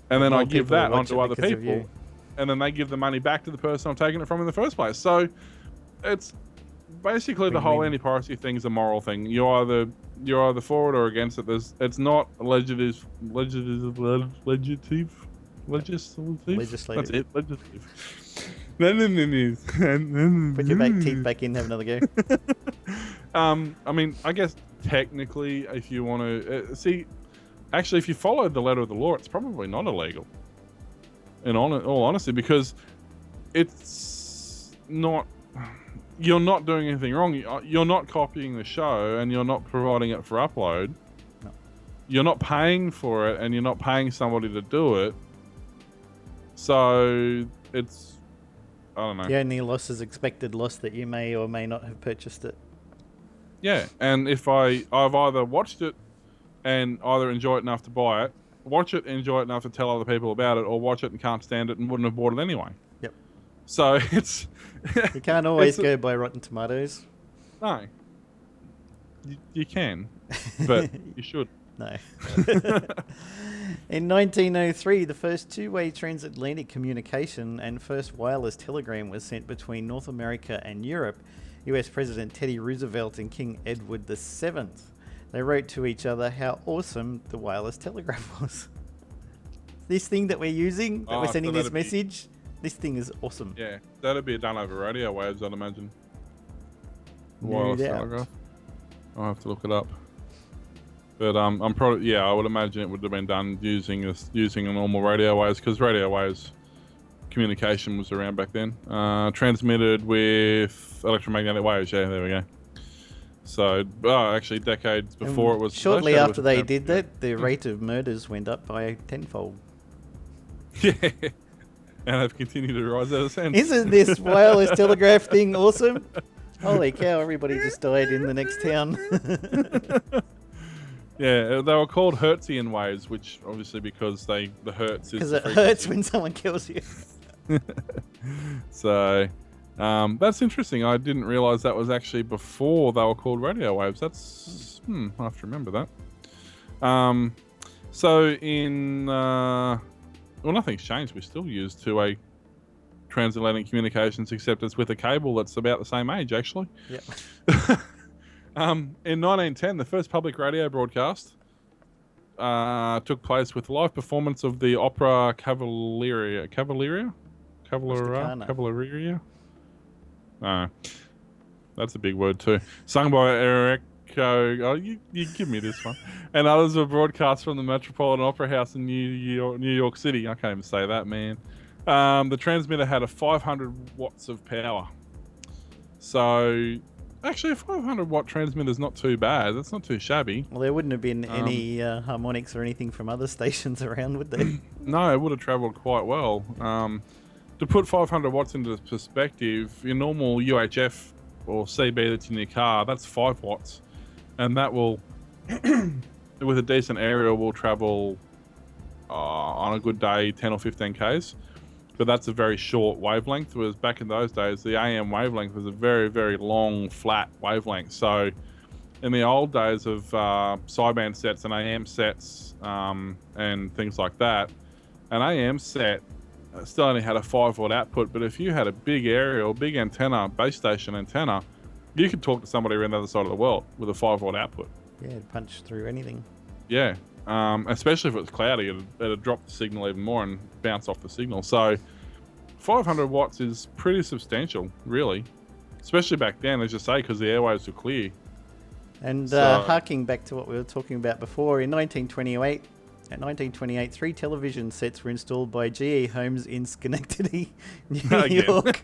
and then I give that onto other people, and then they give the money back to the person I'm taking it from in the first place. So it's basically the whole anti-piracy thing is a moral thing. You're either for it or against it. It's not legislative. That's it. Legislative. Put your teeth back in, have another go. I mean, I guess technically, if you want to actually, if you followed the letter of the law, it's probably not illegal. In all honesty, because it's not. You're not doing anything wrong. You're not copying the show, and you're not providing it for upload. No. You're not paying for it, and you're not paying somebody to do it. So it's. I don't know. The only loss is expected loss that you may or may not have purchased it. Yeah, and if I've either watched it and either enjoy it enough to buy it, watch it, enjoy it enough to tell other people about it, or watch it and can't stand it and wouldn't have bought it anyway. Yep. So it's... You can't always go by Rotten Tomatoes. No. You can, but you should. No. In 1903, the first two-way transatlantic communication and first wireless telegram was sent between North America and Europe. US President Teddy Roosevelt and King Edward VII. They wrote to each other how awesome the wireless telegraph was. This thing that we're using, that we're sending this message, this thing is awesome. Yeah, that'd be done over radio waves, I'd imagine. Wireless telegraph. I'll have to look it up. But I'm probably I would imagine it would have been done using a normal radio waves, because radio waves communication was around back then. Transmitted with electromagnetic waves. Yeah, there we go. So, actually, decades before it was. Shortly after they did that, the rate of murders went up by tenfold. Yeah, and have continued to rise ever since. Isn't this wireless telegraph thing awesome? Holy cow! Everybody just died in the next town. Yeah, they were called Hertzian waves, which obviously because the hertz is... Because it hurts when someone kills you. So, that's interesting. I didn't realise that was actually before they were called radio waves. That's... I have to remember that. So in... well, nothing's changed. We still use two-way transatlantic communications, except it's with a cable that's about the same age, actually. Yep. In 1910, the first public radio broadcast took place with live performance of the opera Cavalleria. That's a big word too. Sung by Eric. You give me this one. And others were broadcast from the Metropolitan Opera House in New York City. I can't even say that, man. The transmitter had a 500 watts of power. So... Actually, a 500-watt transmitter is not too bad. That's not too shabby. Well, there wouldn't have been any harmonics or anything from other stations around, would there? No, it would have travelled quite well. To put 500 watts into perspective, your normal UHF or CB that's in your car, that's 5 watts. And that will, with a decent aerial, will travel on a good day 10 or 15 Ks. But that's a very short wavelength, whereas back in those days, the AM wavelength was a very, very long, flat wavelength. So in the old days of sideband sets and AM sets and things like that, an AM set still only had a 5-watt output, but if you had a big aerial, big antenna, base station antenna, you could talk to somebody around the other side of the world with a 5-watt output. Yeah, it'd punch through anything. Yeah. Especially if it was cloudy, it'd drop the signal even more and bounce off the signal. So 500 watts is pretty substantial, really. Especially back then, as you say, because the airwaves were clear. And harking back to what we were talking about before, in 1928, At 1928, 3 television sets were installed by GE Homes in Schenectady, New York,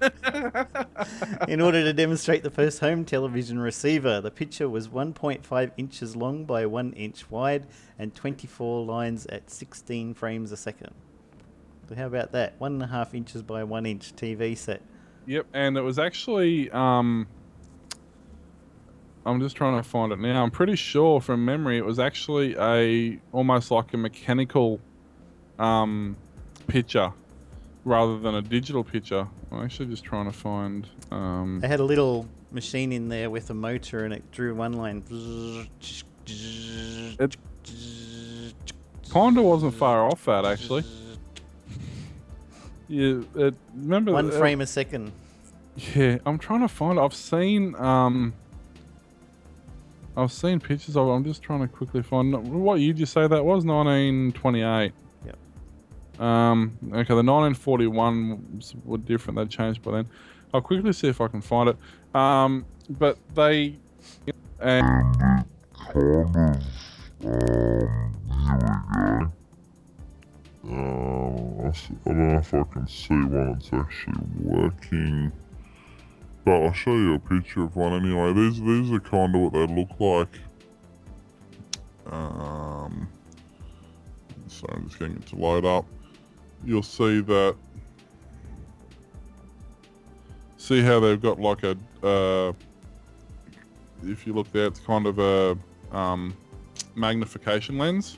in order to demonstrate the first home television receiver. The picture was 1.5 inches long by 1 inch wide and 24 lines at 16 frames a second. So how about that? 1.5 inches by 1 inch TV set. Yep, and it was actually... I'm just trying to find it now. I'm pretty sure from memory it was actually almost like a mechanical picture rather than a digital picture. I'm actually just trying to find... They had a little machine in there with a motor and it drew one line. It kind of wasn't far off that, actually. Yeah, remember... One frame a second. Yeah, I'm trying to find it. I've seen pictures of it. I'm just trying to quickly find... What year did you say that was? 1928. Yep. Okay, the 1941 were different. They changed by then. I'll quickly see if I can find it. But they... Here we go. I don't know if I can see one that's actually working. But I'll show you a picture of one anyway. These are kind of what they look like. So I'm just getting it to load up. You'll see that. See how they've got like a. If you look there, it's kind of a magnification lens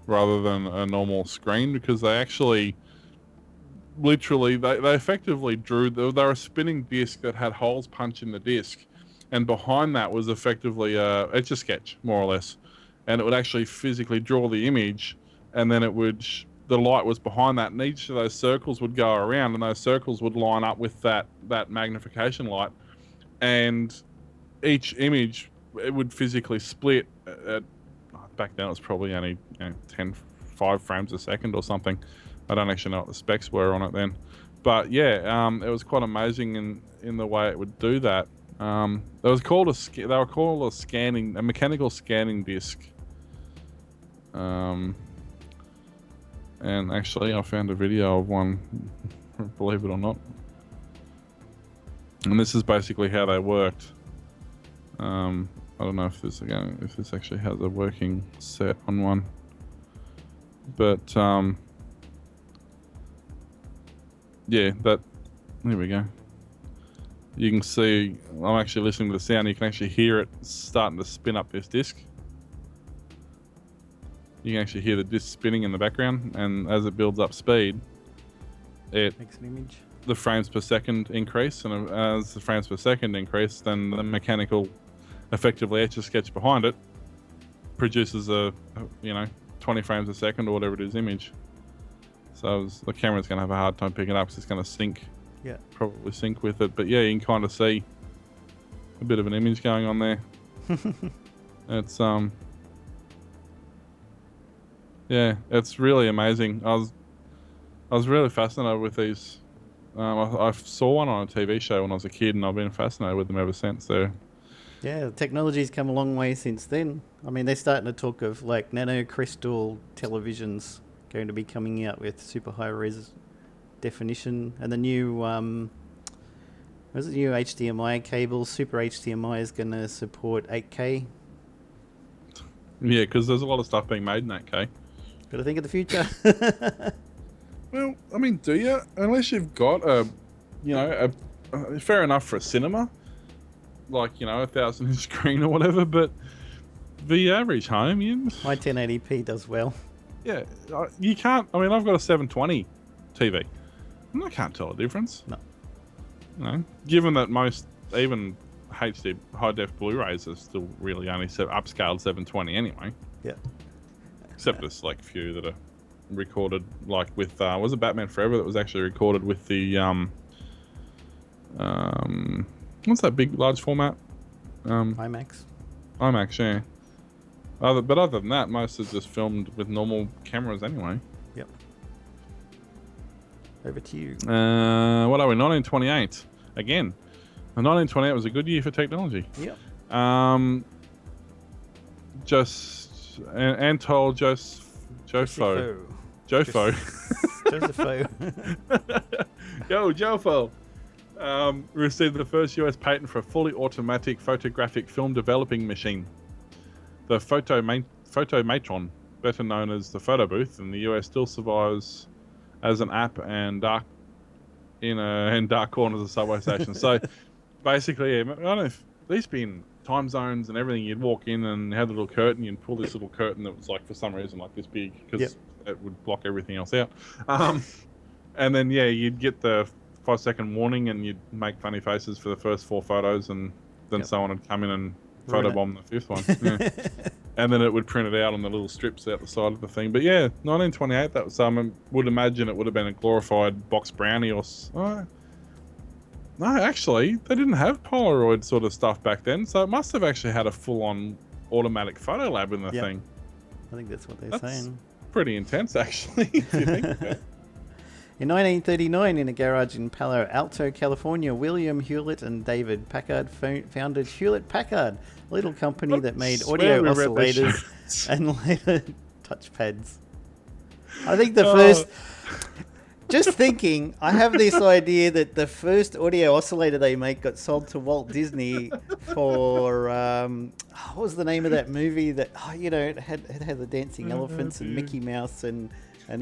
rather than a normal screen, because they actually. Literally, they effectively drew... They were a spinning disc that had holes punched in the disc. And behind that was effectively a Etch-a-Sketch, more or less. And it would actually physically draw the image. And then it would... The light was behind that. And each of those circles would go around. And those circles would line up with that magnification light. And each image, it would physically split. Back then, it was probably only 5 frames a second or something. I don't actually know what the specs were on it then, but yeah, it was quite amazing in the way it would do that. They were called a mechanical scanning disc. And actually, I found a video of one, believe it or not. And this is basically how they worked. I don't know if this actually has a working set on one, but yeah, here we go. You can see, I'm actually listening to the sound. You can actually hear it starting to spin up this disc. You can actually hear the disc spinning in the background, and as it builds up speed, it makes an image. The frames per second increase, and as the frames per second increase, then the mechanical, effectively Etch-a-Sketch behind it produces a 20 frames a second or whatever it is image. So the camera's going to have a hard time picking it up because it's going to sync. Yeah. Probably sync with it. But yeah, you can kind of see a bit of an image going on there. It's yeah, it's really amazing. I was really fascinated with these. I saw one on a TV show when I was a kid, and I've been fascinated with them ever since. So yeah, the technology's come a long way since then. I mean, they're starting to talk of like nanocrystal televisions going to be coming out with super high res definition, and the new new HDMI cable, Super HDMI, is going to support 8K. Yeah, because there's a lot of stuff being made in 8K. Got to think of the future. Well, I mean, do you? Unless you've got a fair enough for a cinema, like 1,000-inch screen or whatever, but the average home, my 1080p does well. Yeah, you can't. I mean, I've got a 720 TV, and I can't tell a difference. No. Given that most, even HD high def Blu-rays are still really only upscaled 720 anyway. Yeah. Except there's like a few that are recorded, like with was it Batman Forever that was actually recorded with the what's that big large format? IMAX. IMAX, yeah. But other than that, most are just filmed with normal cameras anyway. Yep. Over to you. What are we? 1928. Again, 1928 was a good year for technology. Yep. Anatole Jofo. Yo, Jofo. Received the first US patent for a fully automatic photographic film developing machine. The Photomaton, better known as the photo booth, in the US still survives as an app and in dark corners of subway stations. So basically, I don't know if these been time zones and everything. You'd walk in and have a little curtain. You'd pull this little curtain that was like for some reason like this big because it would block everything else out. And then you'd get the 5-second warning and you'd make funny faces for the first 4 photos, and then someone would come in and photobomb the 5th one. Yeah. And then it would print it out on the little strips out the side of the thing. But yeah, 1928, that was I would imagine it would have been a glorified box brownie or... no, actually, they didn't have Polaroid sort of stuff back then, so it must have actually had a full-on automatic photo lab in the thing. I think that's what they're saying. Pretty intense, actually, if you think about it. In 1939, in a garage in Palo Alto, California, William Hewlett and David Packard founded Hewlett-Packard, a little company that made audio oscillators and later touchpads. I think the first... Just thinking, I have this idea that the first audio oscillator they make got sold to Walt Disney for... what was the name of that movie that... it had the dancing elephants and Mickey Mouse and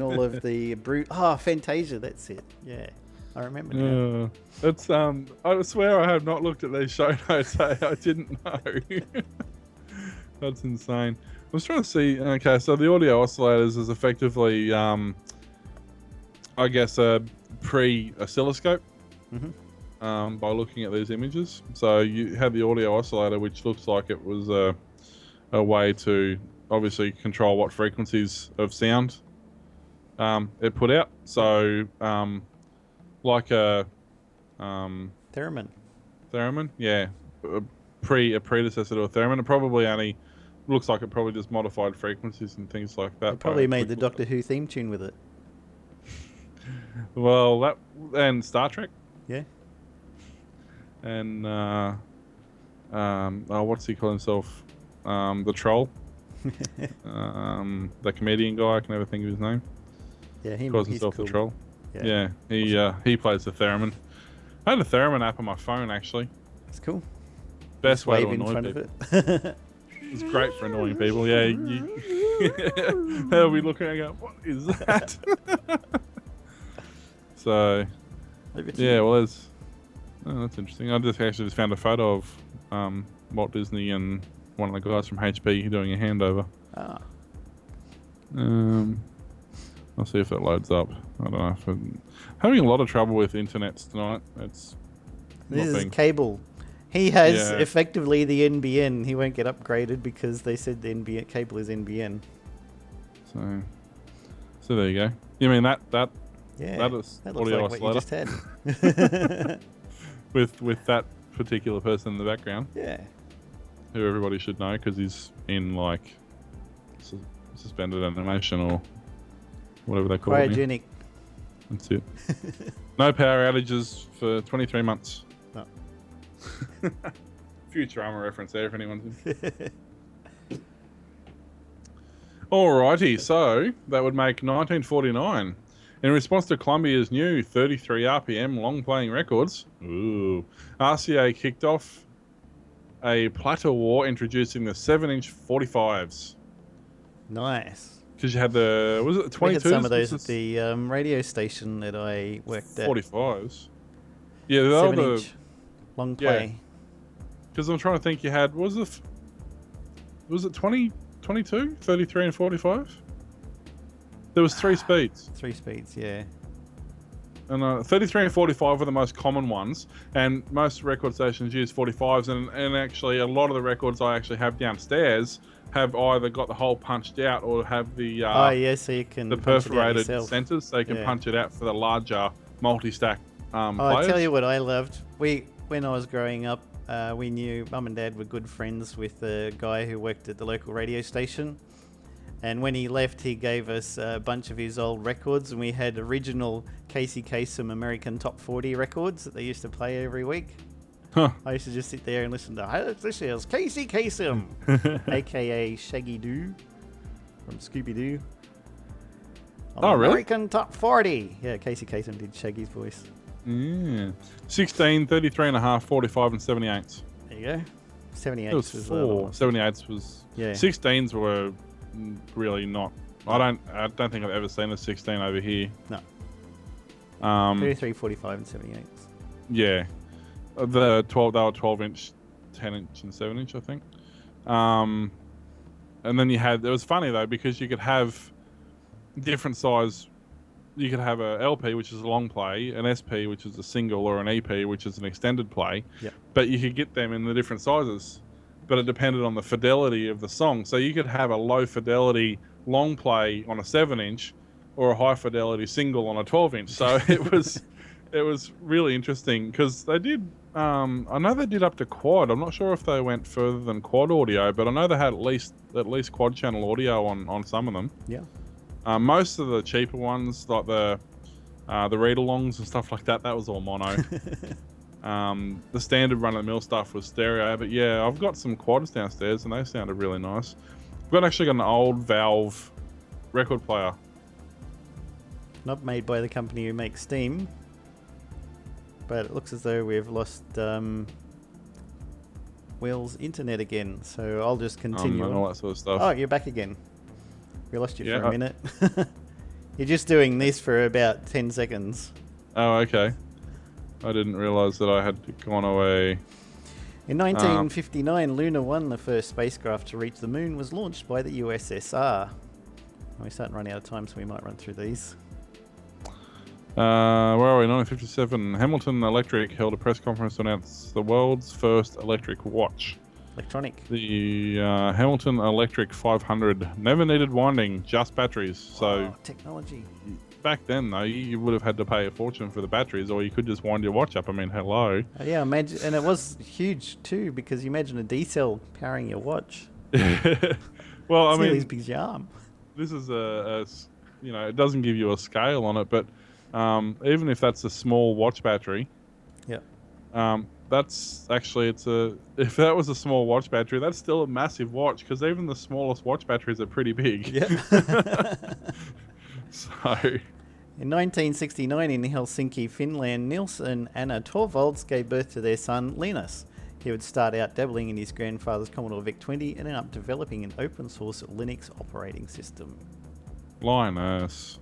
all of the brute... Fantasia, that's it. Yeah, I remember now. It's, I swear I have not looked at these show notes. I didn't know. That's insane. I was trying to see... Okay, so the audio oscillators is effectively... I guess a pre-oscilloscope by looking at these images. So you had the audio oscillator, which looks like it was a way to obviously control what frequencies of sound it put out. So like a theremin. Theremin, yeah. A predecessor to a theremin. It probably only looks like it probably just modified frequencies and things like that. It probably made the Doctor Who theme tune with it. Well, that and Star Trek. Yeah. And what's he call himself? The troll. The comedian guy. I can never think of his name. Yeah, he calls himself cool. the troll. Yeah, he plays the theremin. I had a theremin app on my phone actually. That's cool. Best way to annoy people. It's great for annoying people. Yeah, they'll be looking and go, "What is that?" So, well, that's interesting. I just actually found a photo of Walt Disney and one of the guys from HP doing a handover. I'll see if that loads up. I don't know. I'm having a lot of trouble with internets tonight. This is cable. He has effectively the NBN. He won't get upgraded because they said the NBN cable is NBN. So there you go. You mean that? Yeah, that is that looks audio like oscillator. what you just had. with that particular person in the background. Yeah. Who everybody should know because he's in like suspended animation or whatever they call it. Cryogenic. That's it. No power outages for 23 months. No. Futurama reference there if anyone's in. Alrighty, so that would make 1949. In response to Columbia's new 33 RPM long-playing records, RCA kicked off a platter war introducing the 7-inch 45s. Nice. Because you had was it the 22s? We had some of those at the radio station that I worked at. 45s. Yeah, they 7-inch long play. Because I'm trying to think, you had, was it 20, 22, 33 and 45? There was 3 speeds. 3 speeds, yeah. And 33 and 45 were the most common ones, and most record stations use 45s, and actually a lot of the records I actually have downstairs have either got the hole punched out or have the so you can the perforated centers, so you can punch it out for the larger multi-stack players. I tell you what I loved. When I was growing up, we knew Mum and Dad were good friends with a guy who worked at the local radio station. And when he left, he gave us a bunch of his old records, and we had original Casey Kasem American Top 40 records that they used to play every week. Huh. I used to just sit there and listen to, this is Casey Kasem, a.k.a. Shaggy Doo from Scooby-Doo. On American Top 40. Yeah, Casey Kasem did Shaggy's voice. Yeah. 16, 33 and a half, 45 and 78. There you go. 78 It was four. 78 was... Yeah. 16s were really not... I don't think I've ever seen a 16 over here. No. 33, 45 and 78. Yeah. The 12, they were 12-inch, 10-inch and 7-inch, I think. And then you had... It was funny, though, because you could have different size... You could have a LP, which is a long play, an SP, which is a single, or an EP, which is an extended play. Yep. But you could get them in the different sizes. But it depended on the fidelity of the song. So you could have a low fidelity long play on a 7-inch, or a high fidelity single on a 12-inch. So it was really interesting because they did. I know they did up to quad. I'm not sure if they went further than quad audio, but I know they had at least quad channel audio on some of them. Yeah. Most of the cheaper ones, like the read-alongs and stuff like that, that was all mono. The standard run-of-the-mill stuff was stereo, but yeah, I've got some quads downstairs and they sounded really nice. I've actually got an old Valve record player. Not made by the company who makes Steam, but it looks as though we've lost Will's internet again, so I'll just continue. And all that sort of stuff. Oh, you're back again. We lost you for a minute. You're just doing this for about 10 seconds. Oh, okay. I didn't realise that I had gone away. In 1959, Luna 1, the first spacecraft to reach the moon, was launched by the USSR. We're starting to run out of time, so we might run through these. Where are we? 1957. Hamilton Electric held a press conference to announce the world's first electric watch. Electronic. The Hamilton Electric 500 never needed winding, just batteries. So technology. Back then, though, you would have had to pay a fortune for the batteries, or you could just wind your watch up. I mean, hello. Yeah, imagine, and it was huge too, because you imagine a D cell powering your watch. Well, I mean, this big arm. This is it doesn't give you a scale on it, but even if that's a small watch battery, yeah. That's actually if that was a small watch battery, that's still a massive watch, because even the smallest watch batteries are pretty big. Yeah. So, in 1969, in Helsinki, Finland, Nils and Anna Torvalds gave birth to their son Linus. He would start out dabbling in his grandfather's Commodore VIC-20 and end up developing an open source Linux operating system. Linus.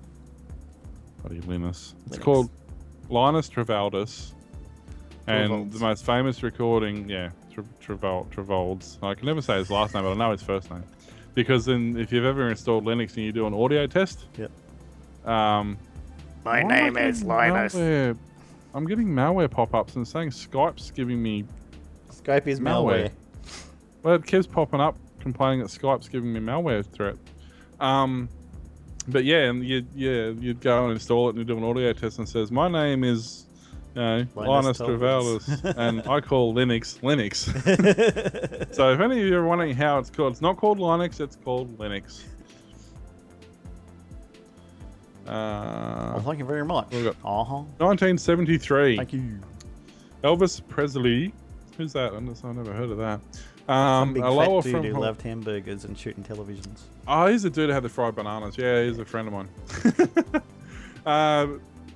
Bloody Linus. It's called Linus Torvalds. And the most famous recording, Torvalds. I can never say his last name, but I know his first name. Because if you've ever installed Linux and you do an audio test, my name is Linus. I'm getting malware pop-ups and saying Skype's giving me... Skype is malware. Well, it keeps popping up complaining that Skype's giving me malware threat. But yeah, and you'd go and install it and you do an audio test and it says, my name is... Linus Torvalds, and I call Linux. So if any of you are wondering how it's called, it's not called Linux, it's called Linux. Well, thank you very much. 1973. Thank you. Elvis Presley. Who's that? I've never heard of that. Some big fat dude who loved hamburgers and shooting televisions. Oh, he's the dude who had the fried bananas. Yeah, he's a friend of mine.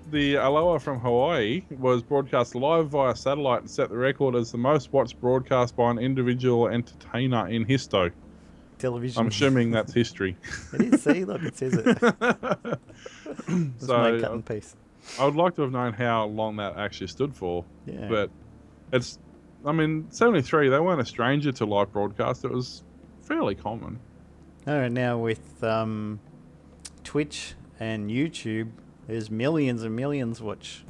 The Aloha from Hawaii was broadcast live via satellite and set the record as the most watched broadcast by an individual entertainer in histo. Television. I'm assuming that's history. It is. See, look, it says it. It's no cut and paste. I would like to have known how long that actually stood for. Yeah. But 73, they weren't a stranger to live broadcast. It was fairly common. Oh, and now with Twitch and YouTube, there's millions and millions watch.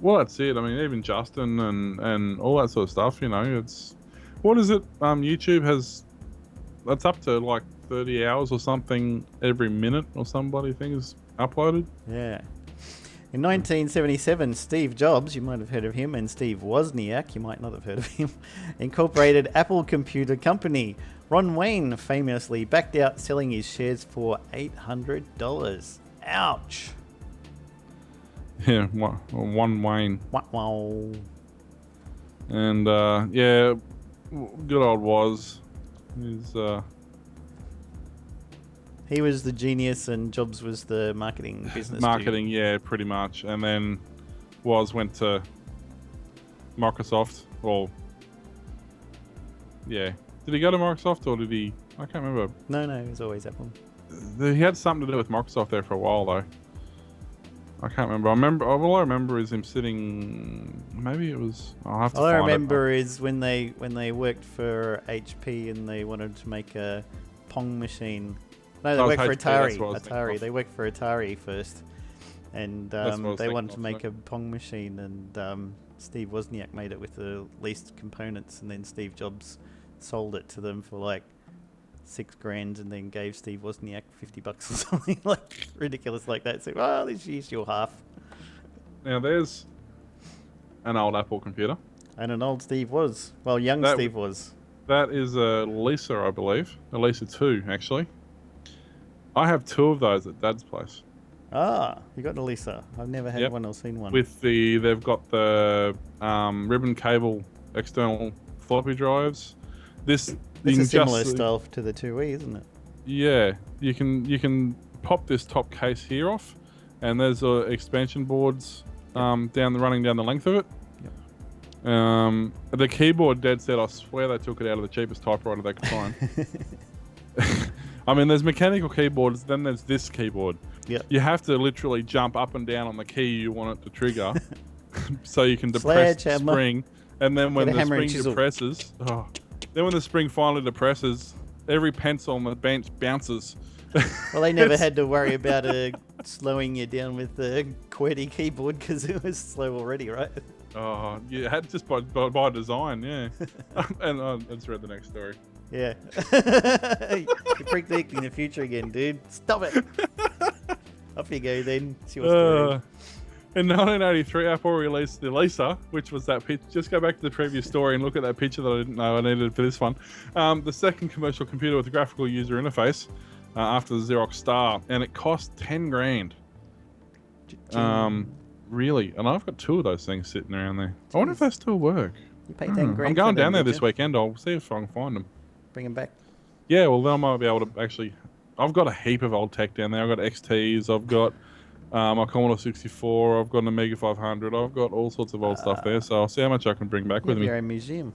Well, that's it. I mean, even Justin and all that sort of stuff, it's... What is it? YouTube has... That's up to like 30 hours or something every minute or some bloody thing is uploaded. Yeah. In 1977, Steve Jobs, you might have heard of him, and Steve Wozniak, you might not have heard of him, incorporated Apple Computer Company. Ron Wayne famously backed out selling his shares for $800. Ouch. Yeah, one Wayne. Wow. And, good old Woz. He was the genius, and Jobs was the marketing business. Marketing, yeah, pretty much. And then went to Microsoft, or yeah. Did he go to Microsoft, or did he? I can't remember. No, he was always Apple. He had something to do with Microsoft there for a while, though. I can't remember. All I remember is him sitting. Maybe it was. I'll have to All find I it. remember is when they worked for HP and they wanted to make a Pong machine. No, they worked for Atari. Atari. They worked for Atari first, and they wanted to make a Pong machine. And Steve Wozniak made it with the least components, and then Steve Jobs sold it to them for like $6,000, and then gave Steve Wozniak $50 or something like ridiculous like that. So, well, let's use your half. Now there's an old Apple computer, and an old Steve was. Well, young Steve was. That is a Lisa, I believe. A Lisa 2, actually. I have 2 of those at Dad's place. Ah, you got a Lisa. I've never had one or seen one. They've got the ribbon cable external floppy drives. It's a similar style to the 2E, isn't it? Yeah, you can pop this top case here off, and there's expansion boards running down the length of it. Yep. The keyboard, Dad said, I swear they took it out of the cheapest typewriter they could find. I mean, there's mechanical keyboards, then there's this keyboard. Yep. You have to literally jump up and down on the key you want it to trigger, so you can depress the spring, and then when the spring depresses, then when the spring finally depresses, every pencil on the bench bounces. Well, they never had to worry about slowing you down with the QWERTY keyboard because it was slow already, right? Oh, yeah, had just by design, yeah. And I just read the next story. Yeah. You're predicting the future again, dude. Stop it. Off you go then. See what's doing. In 1983, Apple released the Lisa, which was that picture. Just go back to the previous story and look at that picture that I didn't know I needed for this one. The second commercial computer with a graphical user interface after the Xerox Star, and it cost $10,000. Really, and I've got 2 of those things sitting around there. I wonder if they still work. You pay $10,000. I'm going down there this weekend. I'll see if I can find them. Bring them back. Yeah, well then I might be able to actually. I've got a heap of old tech down there. I've got XTs. I've got my Commodore 64. I've got an Amiga 500. I've got all sorts of old stuff there. So I'll see how much I can bring back with me. Your own museum.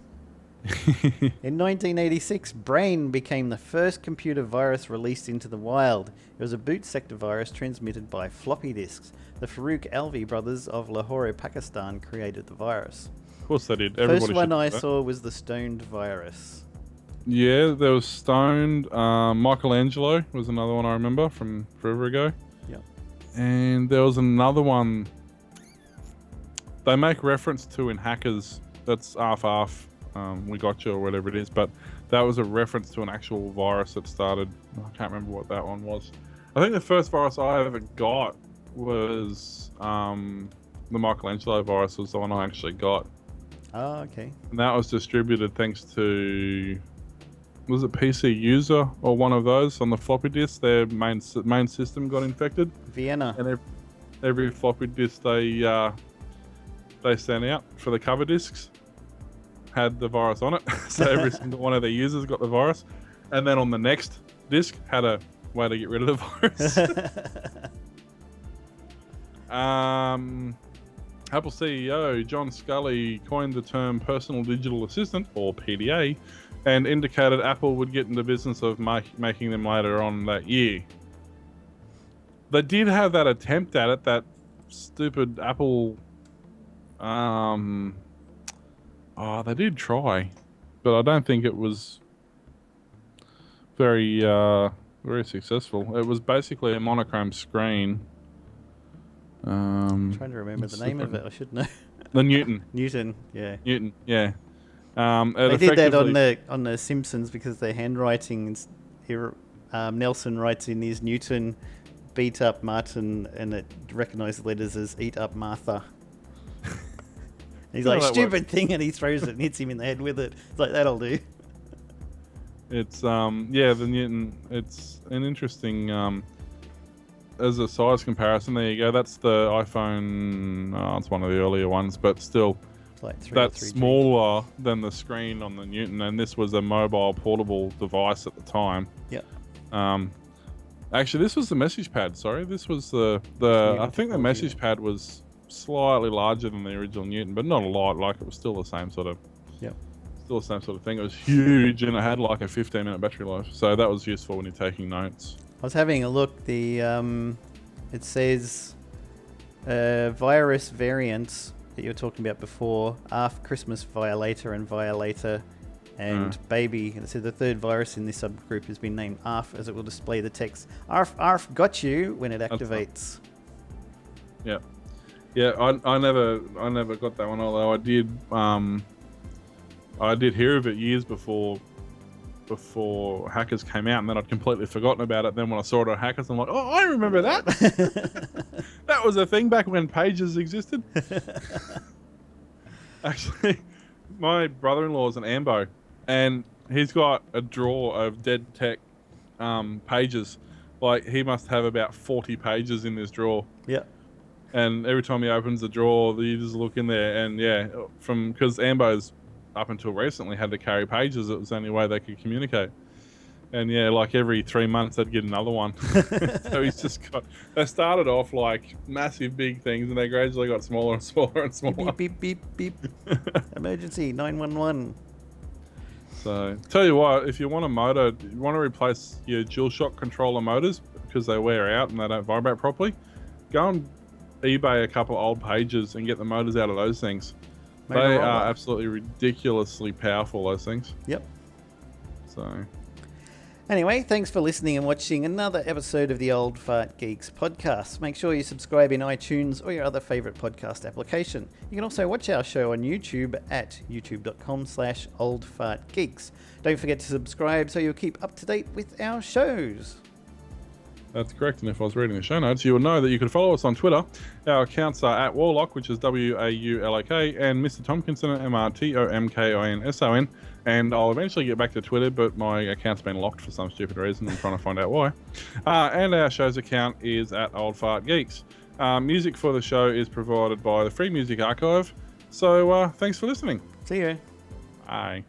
In 1986, Brain became the first computer virus released into the wild. It was a boot sector virus transmitted by floppy disks. The Farooq Alvi brothers of Lahore, Pakistan created the virus. Of course they did. First one I saw was the Stoned virus. Yeah, there was Stoned. Michelangelo was another one I remember from forever ago. Yeah. And there was another one they make reference to in Hackers. That's half. We got you or whatever it is, but that was a reference to an actual virus that started. I can't remember what that one was. I think the first virus I ever got was the Michelangelo virus was the one I actually got. Oh, okay. And that was distributed thanks to, was it PC User or one of those on the floppy disk? Their main system got infected. Vienna. And every floppy disk they sent out for the cover disks had the virus on it. So every single one of their users got the virus. And then on the next disk had a way to get rid of the virus. Apple CEO John Sculley coined the term personal digital assistant, or PDA, and indicated Apple would get in the business of making them later on that year. They did have that attempt at it, that stupid Apple... they did try, but I don't think it was very successful. It was basically a monochrome screen. I'm trying to remember the name of it. I should know. The Newton. Newton, yeah. Newton, yeah. They did that on the Simpsons because their handwriting. Nelson writes in his Newton, beat up Martin, and it recognised the letters as eat up Martha. He's like, stupid thing, and he throws it and hits him in the head with it. It's like, that'll do. It's the Newton. It's an interesting as a size comparison. There you go. That's the iPhone. It's one of the earlier ones, but still, like that's smaller than the screen on the Newton. And this was a mobile portable device at the time. Yep. Actually, this was the message pad. Sorry, this was the. I think the message pad was slightly larger than the original Newton, but not a lot. Like, it was still the same sort of. Yep. Still the same sort of thing. It was huge, and it had like a 15-minute battery life, so that was useful when you're taking notes. I was having a look. The it says virus variants that you were talking about before: ARF Christmas Violator and Violator. And baby, it said the third virus in this subgroup has been named ARF, as it will display the text ARF got you when it activates. Yeah, I never got that one, although I did hear of it years before Hackers came out, and then I'd completely forgotten about it. Then when I saw it on Hackers, I'm like, oh, I remember that. That was a thing back when pages existed. Actually, my brother-in-law's an AMBO, and he's got a drawer of dead tech pages. Like, he must have about 40 pages in this drawer. Yeah. And every time he opens the drawer, you just look in there, and because AMBOs up until recently had to carry pages. It was the only way they could communicate. And like every 3 months they'd get another one. So he's just they started off like massive big things, and they gradually got smaller and smaller and smaller. Beep, beep, beep, beep. Emergency 911. So tell you what, if you want a motor, you want to replace your dual shock controller motors because they wear out and they don't vibrate properly, go on eBay a couple of old pages and get the motors out of those things. They are absolutely ridiculously powerful, those things. Yep. So anyway, thanks for listening and watching another episode of the Old Fart Geeks podcast. Make sure you subscribe in iTunes or your other favourite podcast application. You can also watch our show on YouTube at youtube.com/oldfartgeeks. Don't forget to subscribe so you'll keep up to date with our shows. That's correct, and if I was reading the show notes, you will know that you can follow us on Twitter. Our accounts are at Warlock, which is WAULOK, and Mr. Tomkinson at MRTOMKINSON. And I'll eventually get back to Twitter, but my account's been locked for some stupid reason. I'm trying to find out why. And our show's account is at Old Fart Geeks. Music for the show is provided by the Free Music Archive. So thanks for listening. See you. Bye.